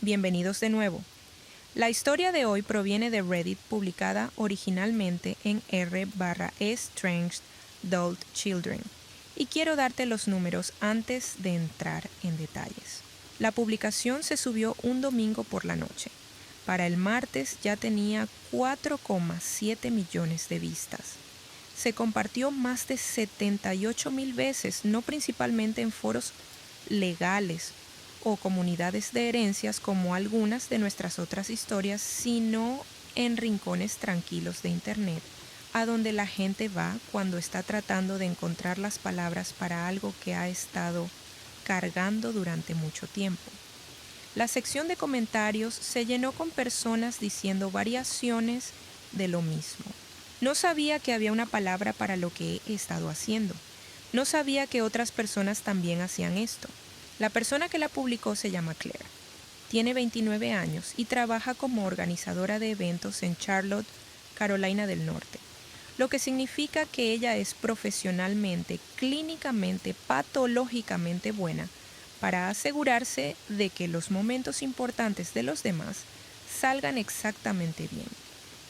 Bienvenidos de nuevo. La historia de hoy proviene de Reddit, publicada originalmente en r/estrangedadultchildren, y quiero darte los números antes de entrar en detalles. La publicación se subió un domingo por la noche. Para el martes ya tenía 4,7 millones de vistas. Se compartió más de 78,000 veces, no principalmente en foros legales o comunidades de herencias como algunas de nuestras otras historias, sino en rincones tranquilos de Internet, a donde la gente va cuando está tratando de encontrar las palabras para algo que ha estado cargando durante mucho tiempo. La sección de comentarios se llenó con personas diciendo variaciones de lo mismo. No sabía que había una palabra para lo que he estado haciendo. No sabía que otras personas también hacían esto. La persona que la publicó se llama Claire. Tiene 29 años y trabaja como organizadora de eventos en Charlotte, Carolina del Norte, lo que significa que ella es profesionalmente, clínicamente, patológicamente buena para asegurarse de que los momentos importantes de los demás salgan exactamente bien.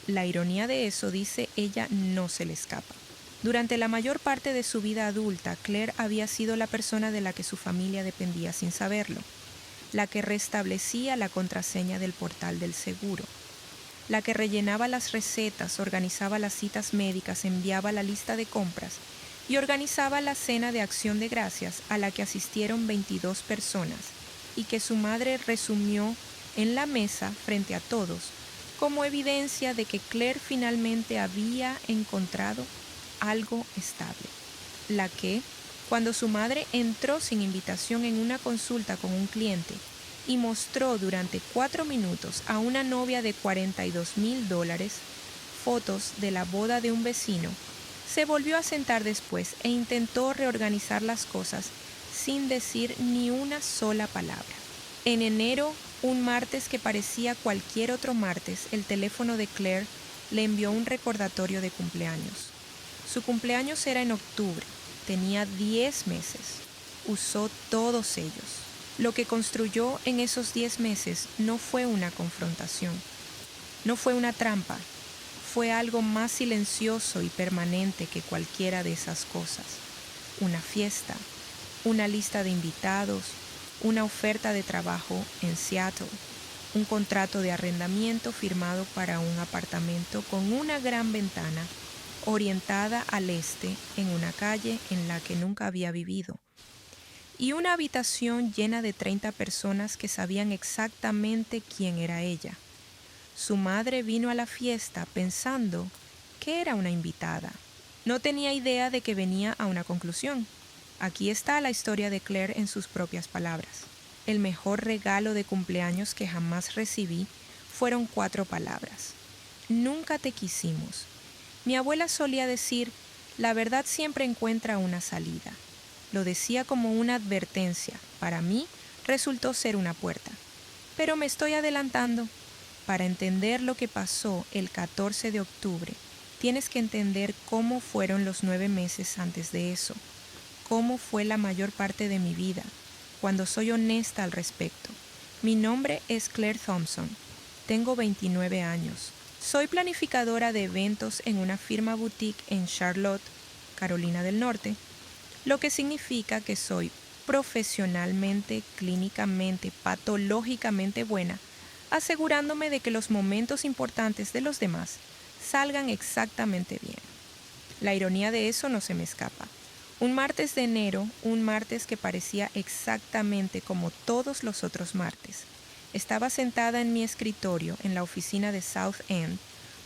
La ironía de eso, dice ella, no se le escapa. Durante la mayor parte de su vida adulta, Claire había sido la persona de la que su familia dependía sin saberlo, la que restablecía la contraseña del portal del seguro, la que rellenaba las recetas, organizaba las citas médicas, enviaba la lista de compras y organizaba la cena de acción de gracias a la que asistieron 22 personas y que su madre resumió en la mesa frente a todos como evidencia de que Claire finalmente había encontrado algo estable. La que, cuando su madre entró sin invitación en una consulta con un cliente y mostró durante 4 minutos a una novia de $42,000 fotos de la boda de un vecino, se volvió a sentar después e intentó reorganizar las cosas sin decir ni una sola palabra. En enero, un martes que parecía cualquier otro martes, el teléfono de Claire le envió un recordatorio de cumpleaños. Su cumpleaños era en octubre, tenía 10 meses, usó todos ellos. Lo que construyó en esos 10 meses no fue una confrontación, no fue una trampa, fue algo más silencioso y permanente que cualquiera de esas cosas. Una fiesta, una lista de invitados, una oferta de trabajo en Seattle, un contrato de arrendamiento firmado para un apartamento con una gran ventana orientada al este en una calle en la que nunca había vivido, y una habitación llena de 30 personas que sabían exactamente quién era ella. Su madre vino a la fiesta pensando que era una invitada. No tenía idea de que venía a una conclusión. Aquí está la historia de Claire en sus propias palabras. El mejor regalo de cumpleaños que jamás recibí fueron 4 palabras. Nunca te quisimos. Mi abuela solía decir, la verdad siempre encuentra una salida. Lo decía como una advertencia. Para mí resultó ser una puerta. Pero me estoy adelantando. Para entender lo que pasó el 14 de octubre, tienes que entender cómo fueron los 9 meses antes de eso, cómo fue la mayor parte de mi vida, cuando soy honesta al respecto. Mi nombre es Claire Thompson, tengo 29 años. Soy planificadora de eventos en una firma boutique en Charlotte, Carolina del Norte, lo que significa que soy profesionalmente, clínicamente, patológicamente buena, asegurándome de que los momentos importantes de los demás salgan exactamente bien. La ironía de eso no se me escapa. Un martes de enero, un martes que parecía exactamente como todos los otros martes, estaba sentada en mi escritorio en la oficina de South End,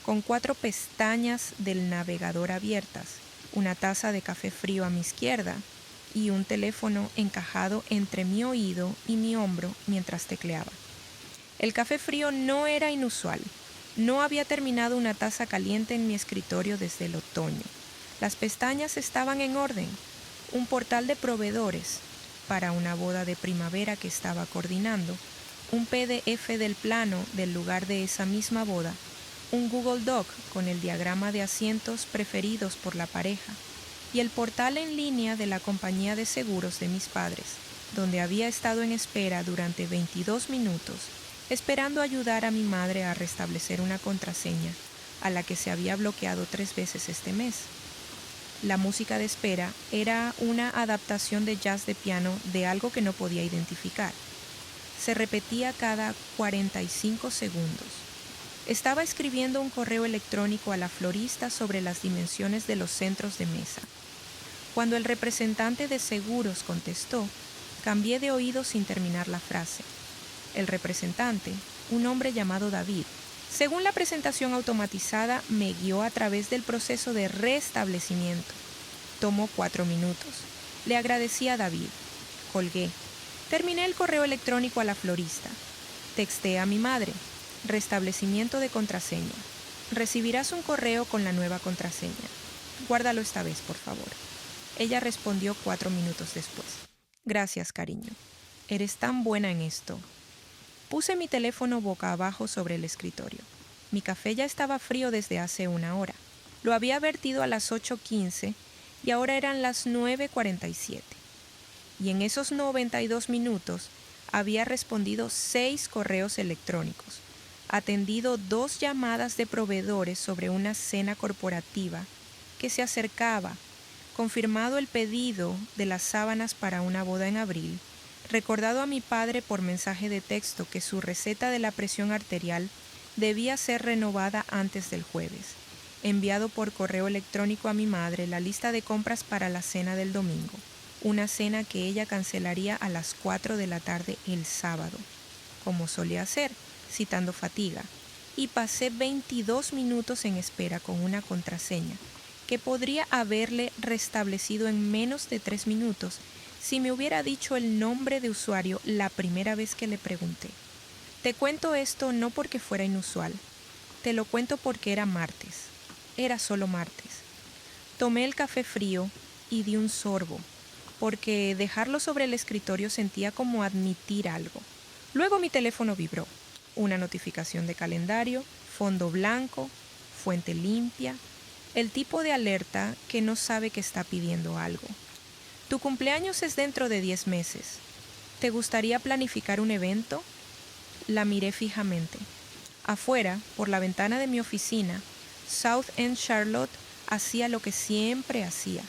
con 4 pestañas del navegador abiertas, una taza de café frío a mi izquierda y un teléfono encajado entre mi oído y mi hombro mientras tecleaba. El café frío no era inusual. No había terminado una taza caliente en mi escritorio desde el otoño. Las pestañas estaban en orden. Un portal de proveedores para una boda de primavera que estaba coordinando, un PDF del plano del lugar de esa misma boda, un Google Doc con el diagrama de asientos preferidos por la pareja y el portal en línea de la compañía de seguros de mis padres, donde había estado en espera durante 22 minutos esperando ayudar a mi madre a restablecer una contraseña a la que se había bloqueado 3 veces este mes. La música de espera era una adaptación de jazz de piano de algo que no podía identificar. Se repetía cada 45 segundos. Estaba escribiendo un correo electrónico a la florista sobre las dimensiones de los centros de mesa. Cuando el representante de seguros contestó, cambié de oído sin terminar la frase. El representante, un hombre llamado David, según la presentación automatizada, me guió a través del proceso de restablecimiento. Tomó 4 minutos. Le agradecí a David. Colgué. Terminé el correo electrónico a la florista. Texté a mi madre. Restablecimiento de contraseña. Recibirás un correo con la nueva contraseña. Guárdalo esta vez, por favor. Ella respondió 4 minutos después. Gracias, cariño. Eres tan buena en esto. Puse mi teléfono boca abajo sobre el escritorio. Mi café ya estaba frío desde hace 1 hora. Lo había vertido a las 8:15 y ahora eran las 9:47. Y en esos 92 minutos había respondido 6 correos electrónicos, atendido 2 llamadas de proveedores sobre una cena corporativa que se acercaba, confirmado el pedido de las sábanas para una boda en abril, recordado a mi padre por mensaje de texto que su receta de la presión arterial debía ser renovada antes del jueves, enviado por correo electrónico a mi madre la lista de compras para la cena del domingo, una cena que ella cancelaría a las 4 de la tarde el sábado, como solía hacer, citando fatiga, y pasé 22 minutos en espera con una contraseña que podría haberle restablecido en menos de 3 minutos si me hubiera dicho el nombre de usuario la primera vez que le pregunté. Te cuento esto no porque fuera inusual, te lo cuento porque era martes. Era solo martes. Tomé el café frío y di un sorbo, porque dejarlo sobre el escritorio sentía como admitir algo. Luego mi teléfono vibró. Una notificación de calendario, fondo blanco, fuente limpia, el tipo de alerta que no sabe que está pidiendo algo. Tu cumpleaños es dentro de 10 meses. ¿Te gustaría planificar un evento? La miré fijamente. Afuera, por la ventana de mi oficina, South End Charlotte hacía lo que siempre hacía.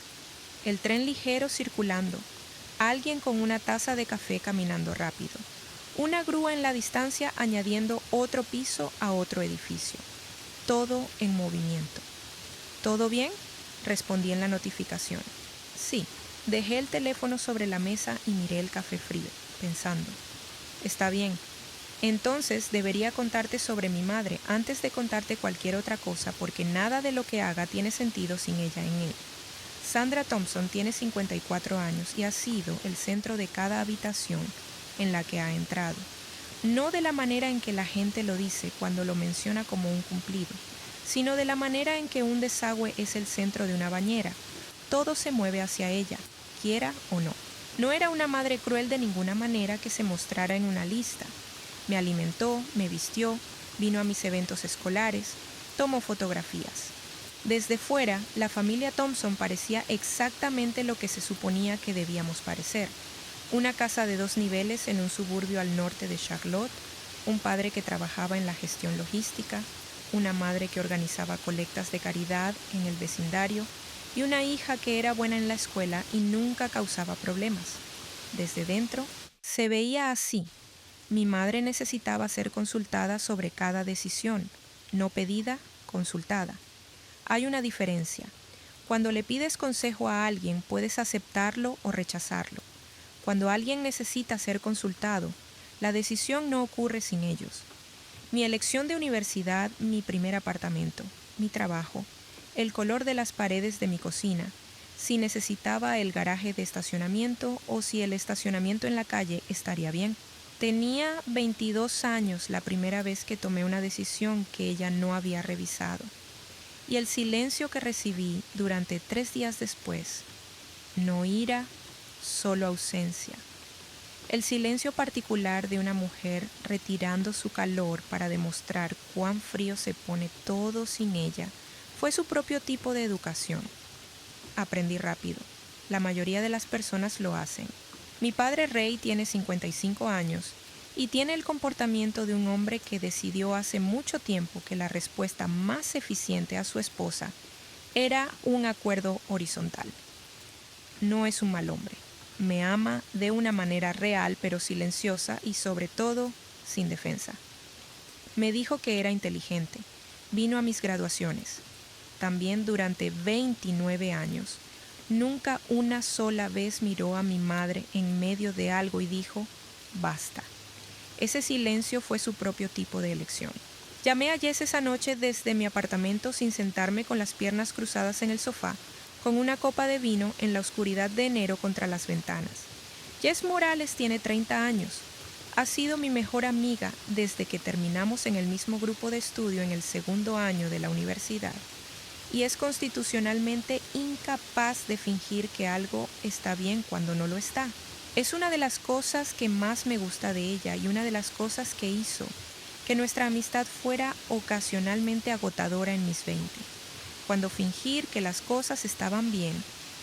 El tren ligero circulando, alguien con una taza de café caminando rápido, una grúa en la distancia añadiendo otro piso a otro edificio. Todo en movimiento. ¿Todo bien?, respondí en la notificación. Sí. Dejé el teléfono sobre la mesa y miré el café frío, pensando. Está bien. Entonces debería contarte sobre mi madre antes de contarte cualquier otra cosa porque nada de lo que haga tiene sentido sin ella en él. Sandra Thompson tiene 54 años y ha sido el centro de cada habitación en la que ha entrado. No de la manera en que la gente lo dice cuando lo menciona como un cumplido, sino de la manera en que un desagüe es el centro de una bañera. Todo se mueve hacia ella, quiera o no. No era una madre cruel de ninguna manera que se mostrara en una lista. Me alimentó, me vistió, vino a mis eventos escolares, tomó fotografías. Desde fuera, la familia Thompson parecía exactamente lo que se suponía que debíamos parecer. Una casa de 2 niveles en un suburbio al norte de Charlotte, un padre que trabajaba en la gestión logística, una madre que organizaba colectas de caridad en el vecindario, y una hija que era buena en la escuela y nunca causaba problemas. Desde dentro, se veía así. Mi madre necesitaba ser consultada sobre cada decisión, no pedida, consultada. Hay una diferencia. Cuando le pides consejo a alguien, puedes aceptarlo o rechazarlo. Cuando alguien necesita ser consultado, la decisión no ocurre sin ellos. Mi elección de universidad, mi primer apartamento, mi trabajo, el color de las paredes de mi cocina, si necesitaba el garaje de estacionamiento o si el estacionamiento en la calle estaría bien. Tenía 22 años la primera vez que tomé una decisión que ella no había revisado. Y el silencio que recibí durante 3 días después, no ira, solo ausencia. El silencio particular de una mujer retirando su calor para demostrar cuán frío se pone todo sin ella, fue su propio tipo de educación. Aprendí rápido. La mayoría de las personas lo hacen. Mi padre Ray tiene 55 años y tiene el comportamiento de un hombre que decidió hace mucho tiempo que la respuesta más eficiente a su esposa era un acuerdo horizontal. No es un mal hombre. Me ama de una manera real pero silenciosa y sobre todo sin defensa. Me dijo que era inteligente. Vino a mis graduaciones. También durante 29 años. Nunca una sola vez miró a mi madre en medio de algo y dijo, basta. Ese silencio fue su propio tipo de elección. Llamé a Jess esa noche desde mi apartamento sin sentarme con las piernas cruzadas en el sofá, con una copa de vino en la oscuridad de enero contra las ventanas. Jess Morales tiene 30 años. Ha sido mi mejor amiga desde que terminamos en el mismo grupo de estudio en el segundo año de la universidad. Y es constitucionalmente incapaz de fingir que algo está bien cuando no lo está. Es una de las cosas que más me gusta de ella y una de las cosas que hizo que nuestra amistad fuera ocasionalmente agotadora en mis 20, cuando fingir que las cosas estaban bien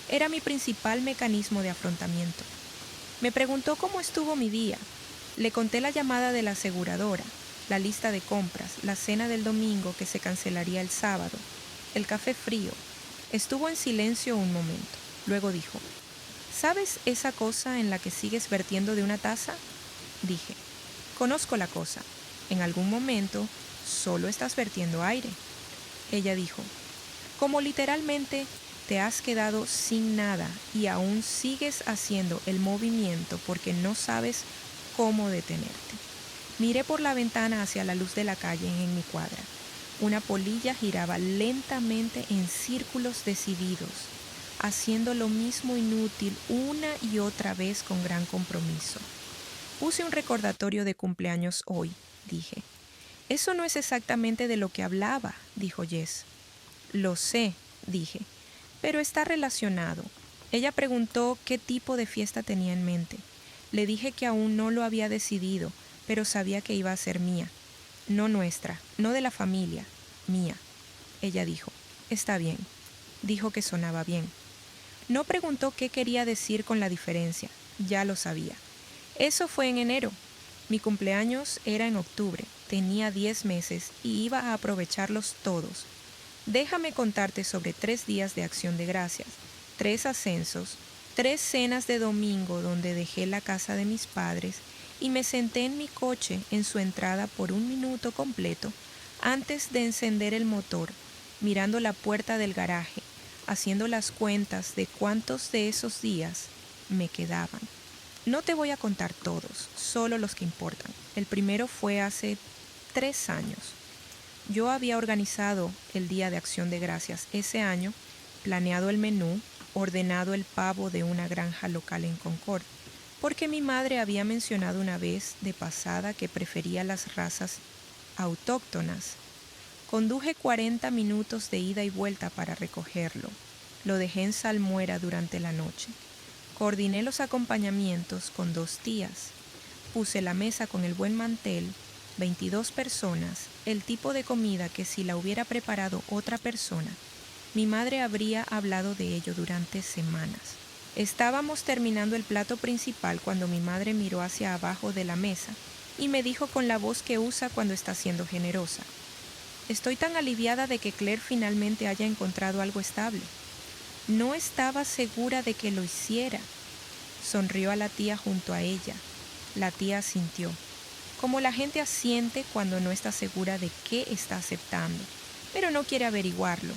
era mi principal mecanismo de afrontamiento. Me preguntó cómo estuvo mi día. Le conté la llamada de la aseguradora, la lista de compras, la cena del domingo que se cancelaría el sábado, el café frío. Estuvo en silencio un momento. Luego dijo, ¿sabes esa cosa en la que sigues vertiendo de una taza? Dije, conozco la cosa. En algún momento solo estás vertiendo aire. Ella dijo, como literalmente te has quedado sin nada y aún sigues haciendo el movimiento porque no sabes cómo detenerte. Miré por la ventana hacia la luz de la calle en mi cuadra. Una polilla giraba lentamente en círculos decididos, haciendo lo mismo inútil una y otra vez con gran compromiso. Puse un recordatorio de cumpleaños hoy, dije. Eso no es exactamente de lo que hablaba, dijo Jess. Lo sé, dije, pero está relacionado. Ella preguntó qué tipo de fiesta tenía en mente. Le dije que aún no lo había decidido, pero sabía que iba a ser mía. No nuestra, no de la familia, mía. Ella dijo, está bien. Dijo que sonaba bien. No preguntó qué quería decir con la diferencia, ya lo sabía. Eso fue en enero. Mi cumpleaños era en octubre, tenía 10 meses y iba a aprovecharlos todos. Déjame contarte sobre 3 días de acción de gracias, 3 ascensos, 3 cenas de domingo donde dejé la casa de mis padres y me senté en mi coche en su entrada por 1 minuto completo antes de encender el motor, mirando la puerta del garaje, haciendo las cuentas de cuántos de esos días me quedaban. No te voy a contar todos, solo los que importan. El primero fue hace 3 años. Yo había organizado el Día de Acción de Gracias ese año, planeado el menú, ordenado el pavo de una granja local en Concord, porque mi madre había mencionado una vez de pasada que prefería las razas autóctonas. Conduje 40 minutos de ida y vuelta para recogerlo. Lo dejé en salmuera durante la noche. Coordiné los acompañamientos con 2 tías. Puse la mesa con el buen mantel, 22 personas, el tipo de comida que si la hubiera preparado otra persona, mi madre habría hablado de ello durante semanas. Estábamos terminando el plato principal cuando mi madre miró hacia abajo de la mesa y me dijo con la voz que usa cuando está siendo generosa, estoy tan aliviada de que Claire finalmente haya encontrado algo estable. No estaba segura de que lo hiciera. Sonrió a la tía junto a ella. La tía asintió, como la gente asiente cuando no está segura de qué está aceptando, pero no quiere averiguarlo.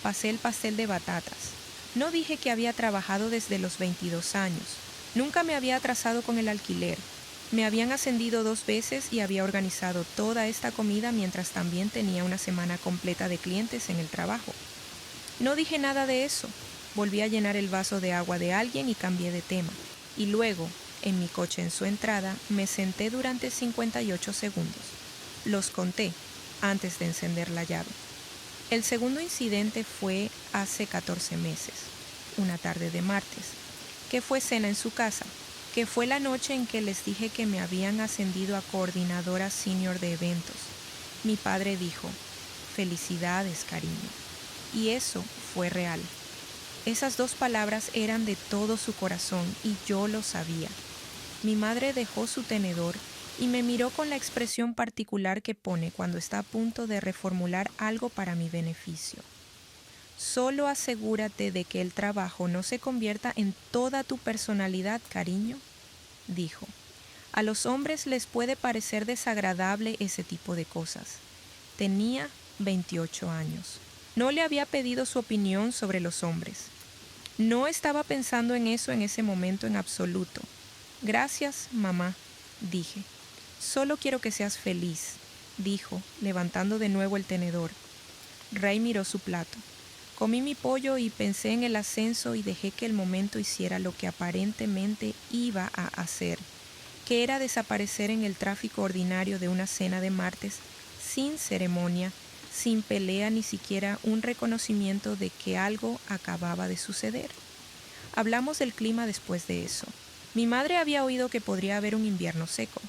Pasé el pastel de batatas. No dije que había trabajado desde los 22 años. Nunca me había atrasado con el alquiler. Me habían ascendido 2 veces y había organizado toda esta comida mientras también tenía una semana completa de clientes en el trabajo. No dije nada de eso. Volví a llenar el vaso de agua de alguien y cambié de tema. Y luego, en mi coche en su entrada, me senté durante 58 segundos. Los conté antes de encender la llave. El segundo incidente fue hace 14 meses, una tarde de martes, que fue cena en su casa, que fue la noche en que les dije que me habían ascendido a coordinadora senior de eventos. Mi padre dijo, felicidades, cariño. Y eso fue real. Esas 2 palabras eran de todo su corazón y yo lo sabía. Mi madre dejó su tenedor y me miró con la expresión particular que pone cuando está a punto de reformular algo para mi beneficio. Solo asegúrate de que el trabajo no se convierta en toda tu personalidad, cariño, dijo. A los hombres les puede parecer desagradable ese tipo de cosas. Tenía 28 años. No le había pedido su opinión sobre los hombres. No estaba pensando en eso en ese momento en absoluto. Gracias, mamá, dije. Solo quiero que seas feliz, dijo, levantando de nuevo el tenedor. Ray miró su plato. Comí mi pollo y pensé en el ascenso y dejé que el momento hiciera lo que aparentemente iba a hacer, que era desaparecer en el tráfico ordinario de una cena de martes, sin ceremonia, sin pelea ni siquiera un reconocimiento de que algo acababa de suceder. Hablamos del clima después de eso. Mi madre había oído que podría haber un invierno seco.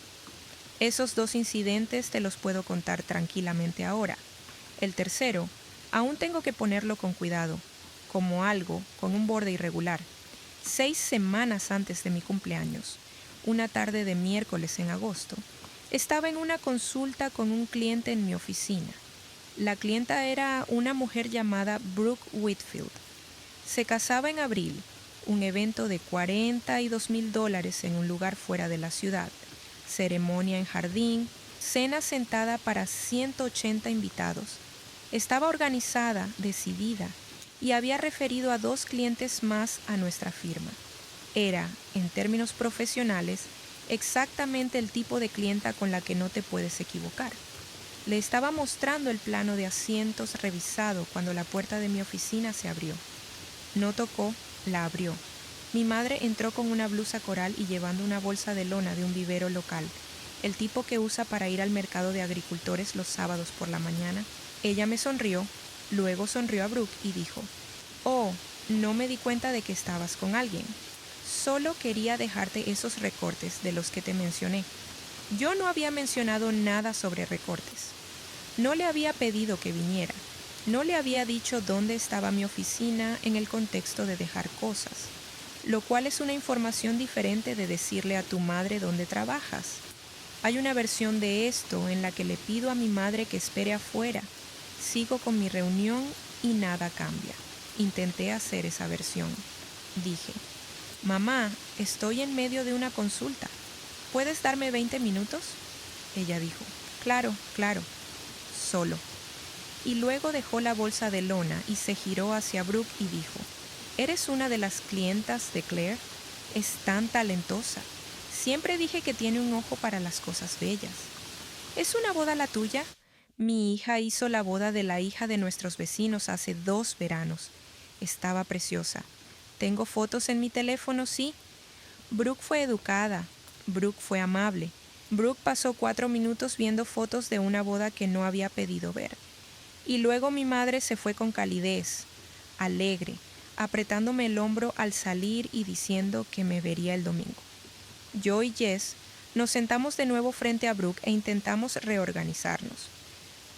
Esos 2 incidentes te los puedo contar tranquilamente ahora. El tercero, aún tengo que ponerlo con cuidado, como algo con un borde irregular. 6 semanas antes de mi cumpleaños, una tarde de miércoles en agosto, estaba en una consulta con un cliente en mi oficina. La clienta era una mujer llamada Brooke Whitfield. Se casaba en abril, un evento de $42,000 en un lugar fuera de la ciudad, ceremonia en jardín, cena sentada para 180 invitados. Estaba organizada, decidida, y había referido a 2 clientes más a nuestra firma. Era, en términos profesionales, exactamente el tipo de clienta con la que no te puedes equivocar. Le estaba mostrando el plano de asientos revisado cuando la puerta de mi oficina se abrió. No tocó, la abrió. Mi madre entró con una blusa coral y llevando una bolsa de lona de un vivero local, el tipo que usa para ir al mercado de agricultores los sábados por la mañana. Ella me sonrió, luego sonrió a Brooke y dijo, «Oh, no me di cuenta de que estabas con alguien. Solo quería dejarte esos recortes de los que te mencioné». Yo no había mencionado nada sobre recortes. No le había pedido que viniera. No le había dicho dónde estaba mi oficina en el contexto de dejar cosas, lo cual es una información diferente de decirle a tu madre dónde trabajas. Hay una versión de esto en la que le pido a mi madre que espere afuera. Sigo con mi reunión y nada cambia. Intenté hacer esa versión. Dije, «Mamá, estoy en medio de una consulta. ¿Puedes darme 20 minutos?» Ella dijo, «Claro, claro», solo. Y luego dejó la bolsa de lona y se giró hacia Brooke y dijo, «¿Eres una de las clientas de Claire? Es tan talentosa. Siempre dije que tiene un ojo para las cosas bellas». «¿Es una boda la tuya?» Mi hija hizo la boda de la hija de nuestros vecinos hace 2 veranos. Estaba preciosa. Tengo fotos en mi teléfono, sí. Brooke fue educada. Brooke fue amable. Brooke pasó 4 minutos viendo fotos de una boda que no había pedido ver. Y luego mi madre se fue con calidez, alegre, apretándome el hombro al salir y diciendo que me vería el domingo. Yo y Jess nos sentamos de nuevo frente a Brooke e intentamos reorganizarnos.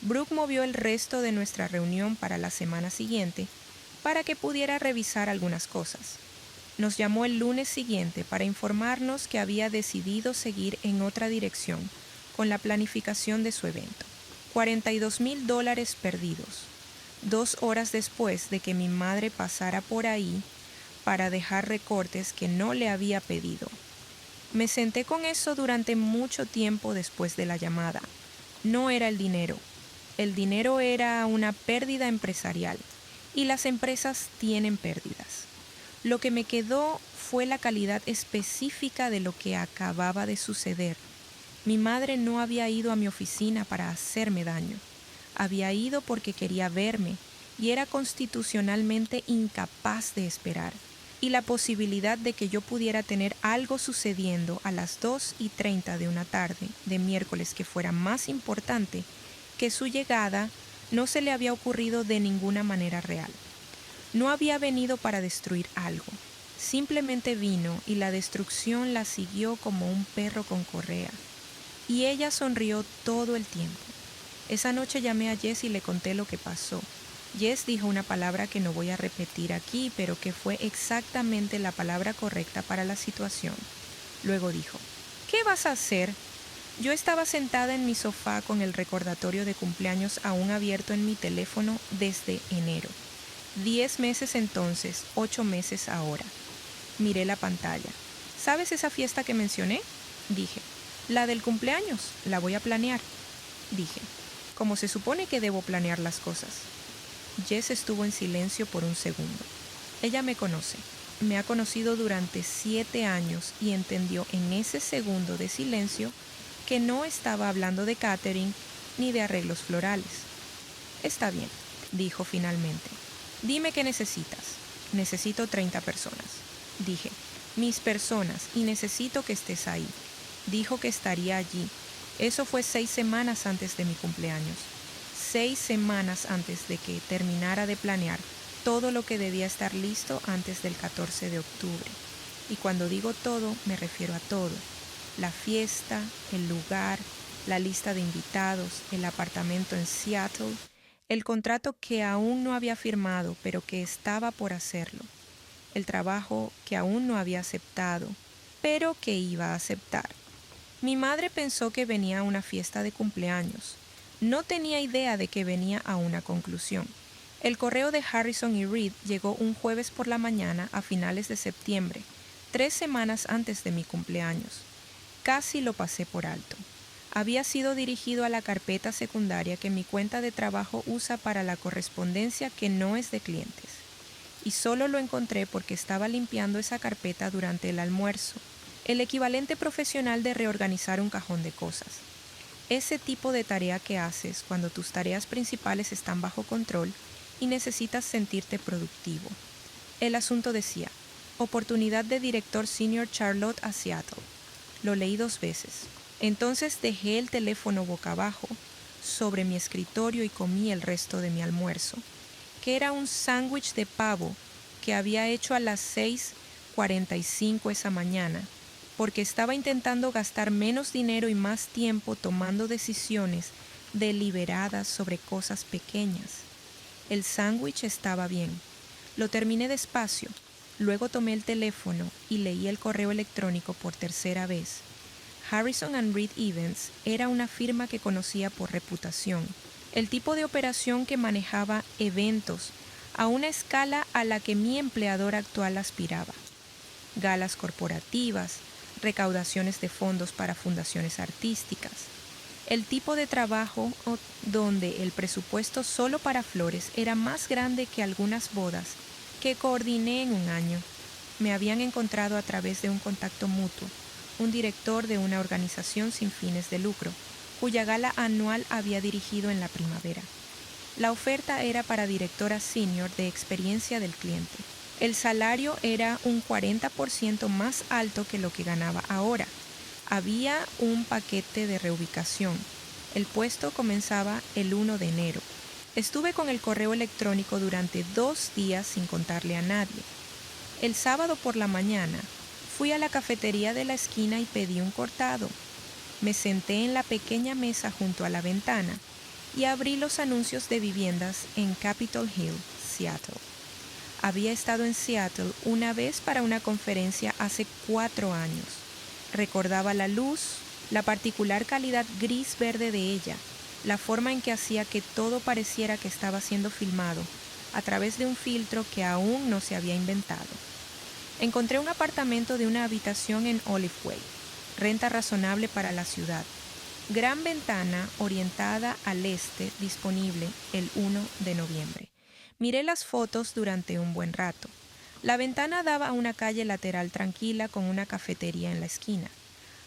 Brooke movió el resto de nuestra reunión para la semana siguiente para que pudiera revisar algunas cosas. Nos llamó el lunes siguiente para informarnos que había decidido seguir en otra dirección con la planificación de su evento. $42,000 perdidos, 2 horas después de que mi madre pasara por ahí para dejar recortes que no le había pedido. Me senté con eso durante mucho tiempo después de la llamada. No era el dinero. El dinero era una pérdida empresarial y las empresas tienen pérdidas. Lo que me quedó fue la calidad específica de lo que acababa de suceder. Mi madre no había ido a mi oficina para hacerme daño. Había ido porque quería verme y era constitucionalmente incapaz de esperar. Y la posibilidad de que yo pudiera tener algo sucediendo a las 2:30 de una tarde de miércoles que fuera más importante que su llegada no se le había ocurrido de ninguna manera real. No había venido para destruir algo. Simplemente vino y la destrucción la siguió como un perro con correa. Y ella sonrió todo el tiempo. Esa noche llamé a Jess y le conté lo que pasó. Jess dijo una palabra que no voy a repetir aquí, pero que fue exactamente la palabra correcta para la situación. Luego dijo, «¿Qué vas a hacer?» Yo estaba sentada en mi sofá con el recordatorio de cumpleaños aún abierto en mi teléfono desde enero. 10 meses entonces, 8 meses ahora. Miré la pantalla. ¿Sabes esa fiesta que mencioné? Dije. La del cumpleaños. La voy a planear. Dije. Como se supone que debo planear las cosas. Jess estuvo en silencio por un segundo. Ella me conoce. Me ha conocido durante 7 años y entendió en ese segundo de silencio que no estaba hablando de catering ni de arreglos florales. Está bien, dijo finalmente. Dime qué necesitas. Necesito 30 personas. Dije, mis personas, y necesito que estés ahí. Dijo que estaría allí. Eso fue 6 semanas antes de mi cumpleaños. 6 semanas antes de que terminara de planear todo lo que debía estar listo antes del 14 de octubre. Y cuando digo todo, me refiero a todo. La fiesta, el lugar, la lista de invitados, el apartamento en Seattle, el contrato que aún no había firmado, pero que estaba por hacerlo, el trabajo que aún no había aceptado, pero que iba a aceptar. Mi madre pensó que venía a una fiesta de cumpleaños. No tenía idea de que venía a una conclusión. El correo de Harrison y Reed llegó un jueves por la mañana a finales de septiembre, 3 semanas antes de mi cumpleaños. Casi lo pasé por alto. Había sido dirigido a la carpeta secundaria que mi cuenta de trabajo usa para la correspondencia que no es de clientes. Y solo lo encontré porque estaba limpiando esa carpeta durante el almuerzo, el equivalente profesional de reorganizar un cajón de cosas. Ese tipo de tarea que haces cuando tus tareas principales están bajo control y necesitas sentirte productivo. El asunto decía, oportunidad de director senior Charlotte a Seattle. Lo leí 2 veces. Entonces dejé el teléfono boca abajo sobre mi escritorio y comí el resto de mi almuerzo, que era un sándwich de pavo que había hecho a las 6:45 esa mañana, porque estaba intentando gastar menos dinero y más tiempo tomando decisiones deliberadas sobre cosas pequeñas. El sándwich estaba bien. Lo terminé despacio. Luego tomé el teléfono y leí el correo electrónico por 3.ª vez. Harrison and Reed Events era una firma que conocía por reputación, el tipo de operación que manejaba eventos a una escala a la que mi empleador actual aspiraba. Galas corporativas, recaudaciones de fondos para fundaciones artísticas. El tipo de trabajo donde el presupuesto solo para flores era más grande que algunas bodas que coordiné en un año. Me habían encontrado a través de un contacto mutuo, un director de una organización sin fines de lucro, cuya gala anual había dirigido en la primavera. La oferta era para directora senior de experiencia del cliente. El salario era un 40% más alto que lo que ganaba ahora. Había un paquete de reubicación. El puesto comenzaba el 1 de enero. Estuve con el correo electrónico durante 2 días sin contarle a nadie. El sábado por la mañana, fui a la cafetería de la esquina y pedí un cortado. Me senté en la pequeña mesa junto a la ventana y abrí los anuncios de viviendas en Capitol Hill, Seattle. Había estado en Seattle una vez para una conferencia hace 4 años. Recordaba la luz, la particular calidad gris-verde de ella, la forma en que hacía que todo pareciera que estaba siendo filmado a través de un filtro que aún no se había inventado. Encontré un apartamento de una habitación en Olive Way, renta razonable para la ciudad. Gran ventana orientada al este disponible el 1 de noviembre. Miré las fotos durante un buen rato. La ventana daba a una calle lateral tranquila con una cafetería en la esquina.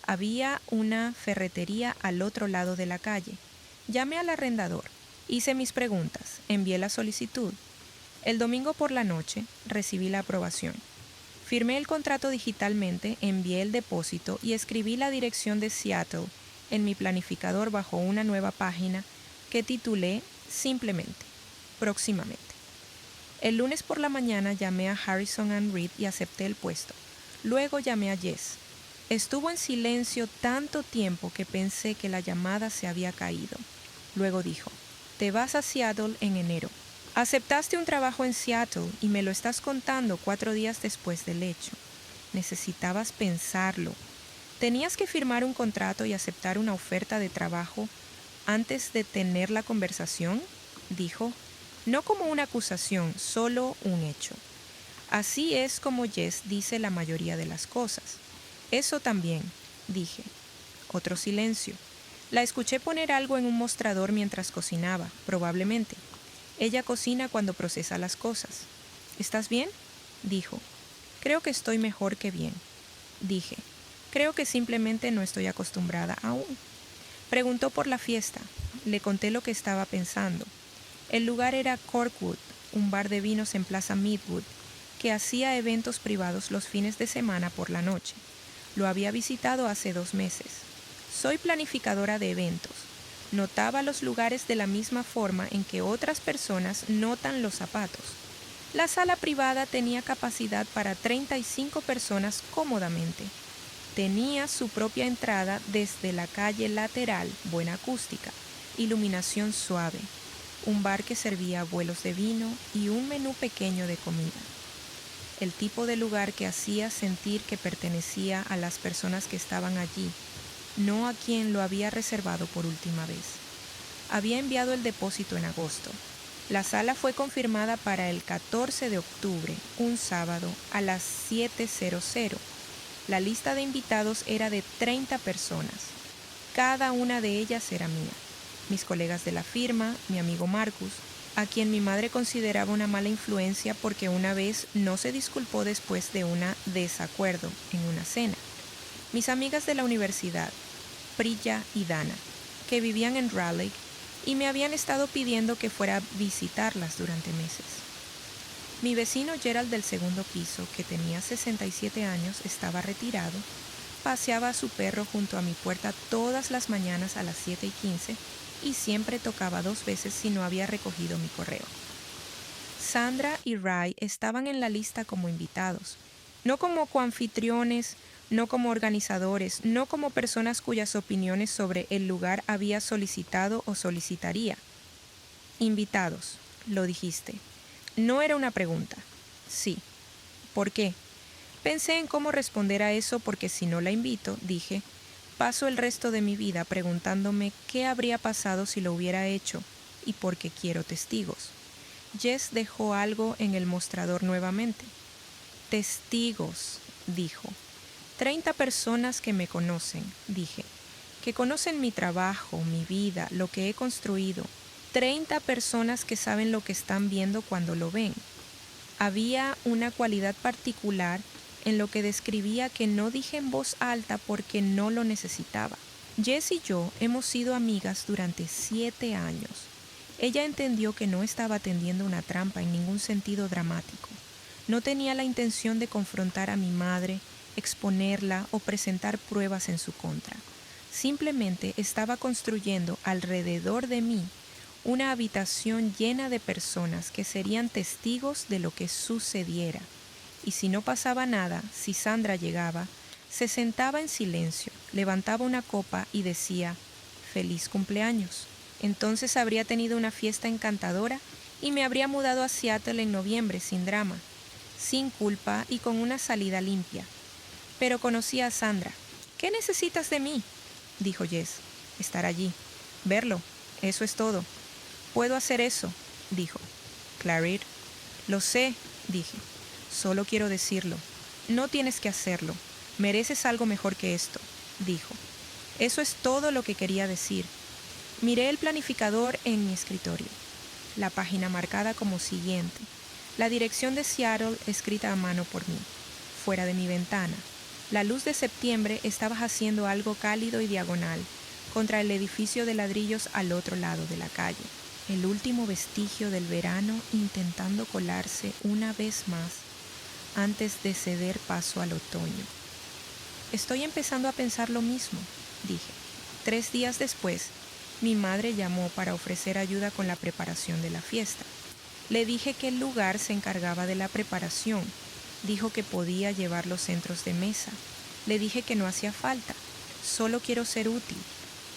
Había una ferretería al otro lado de la calle. Llamé al arrendador. Hice mis preguntas. Envié la solicitud. El domingo por la noche recibí la aprobación. Firmé el contrato digitalmente, envié el depósito y escribí la dirección de Seattle en mi planificador bajo una nueva página que titulé simplemente, próximamente. El lunes por la mañana llamé a Harrison and Reed y acepté el puesto. Luego llamé a Jess. Estuvo en silencio tanto tiempo que pensé que la llamada se había caído. Luego dijo, te vas a Seattle en enero. Aceptaste un trabajo en Seattle y me lo estás contando 4 días después del hecho. Necesitabas pensarlo. ¿Tenías que firmar un contrato y aceptar una oferta de trabajo antes de tener la conversación?, dijo, no como una acusación, solo un hecho. Así es como Jess dice la mayoría de las cosas. Eso también, dije. Otro silencio. La escuché poner algo en un mostrador mientras cocinaba, probablemente. Ella cocina cuando procesa las cosas. ¿Estás bien?, dijo. Creo que estoy mejor que bien, dije. Creo que simplemente no estoy acostumbrada aún. Preguntó por la fiesta. Le conté lo que estaba pensando. El lugar era Corkwood, un bar de vinos en Plaza Midwood, que hacía eventos privados los fines de semana por la noche. Lo había visitado hace 2 meses. Soy planificadora de eventos. Notaba los lugares de la misma forma en que otras personas notan los zapatos. La sala privada tenía capacidad para 35 personas cómodamente. Tenía su propia entrada desde la calle lateral, buena acústica, iluminación suave, un bar que servía vuelos de vino y un menú pequeño de comida. El tipo de lugar que hacía sentir que pertenecía a las personas que estaban allí, no a quien lo había reservado por última vez. Había enviado el depósito en agosto. La sala fue confirmada para el 14 de octubre, un sábado, a las 7:00. La lista de invitados era de 30 personas. Cada una de ellas era mía. Mis colegas de la firma, mi amigo Marcus, a quien mi madre consideraba una mala influencia porque una vez no se disculpó después de un desacuerdo en una cena. Mis amigas de la universidad, Priya y Dana, que vivían en Raleigh y me habían estado pidiendo que fuera a visitarlas durante meses. Mi vecino Gerald del segundo piso, que tenía 67 años, estaba retirado, paseaba a su perro junto a mi puerta todas las mañanas a las 7:15 y siempre tocaba 2 veces si no había recogido mi correo. Sandra y Ray estaban en la lista como invitados, no como coanfitriones, no como organizadores, no como personas cuyas opiniones sobre el lugar había solicitado o solicitaría. Invitados, lo dijiste. No era una pregunta. Sí. ¿Por qué? Pensé en cómo responder a eso porque si no la invito, dije, paso el resto de mi vida preguntándome qué habría pasado si lo hubiera hecho y porque quiero testigos. Jess dejó algo en el mostrador nuevamente. Testigos, dijo. 30 personas que me conocen, dije, que conocen mi trabajo, mi vida, lo que he construido. 30 personas que saben lo que están viendo cuando lo ven. Había una cualidad particular en lo que describía que no dije en voz alta porque no lo necesitaba. Jess y yo hemos sido amigas durante 7 años. Ella entendió que no estaba tendiendo una trampa en ningún sentido dramático. No tenía la intención de confrontar a mi madre, exponerla o presentar pruebas en su contra. Simplemente estaba construyendo alrededor de mí una habitación llena de personas que serían testigos de lo que sucediera. Y si no pasaba nada, si Sandra llegaba, se sentaba en silencio, levantaba una copa y decía, «Feliz cumpleaños». Entonces habría tenido una fiesta encantadora y me habría mudado a Seattle en noviembre sin drama, sin culpa y con una salida limpia. Pero conocí a Sandra. «¿Qué necesitas de mí?», dijo Jess. «Estar allí. Verlo. Eso es todo». «Puedo hacer eso», dijo. «Claire». «Lo sé», dije. «Solo quiero decirlo. No tienes que hacerlo. Mereces algo mejor que esto», dijo. Eso es todo lo que quería decir. Miré el planificador en mi escritorio. La página marcada como siguiente. La dirección de Seattle escrita a mano por mí. Fuera de mi ventana. La luz de septiembre estaba haciendo algo cálido y diagonal contra el edificio de ladrillos al otro lado de la calle. El último vestigio del verano intentando colarse una vez más antes de ceder paso al otoño. Estoy empezando a pensar lo mismo, dije. 3 días después, mi madre llamó para ofrecer ayuda con la preparación de la fiesta. Le dije que el lugar se encargaba de la preparación. Dijo que podía llevar los centros de mesa. Le dije que no hacía falta. Solo quiero ser útil,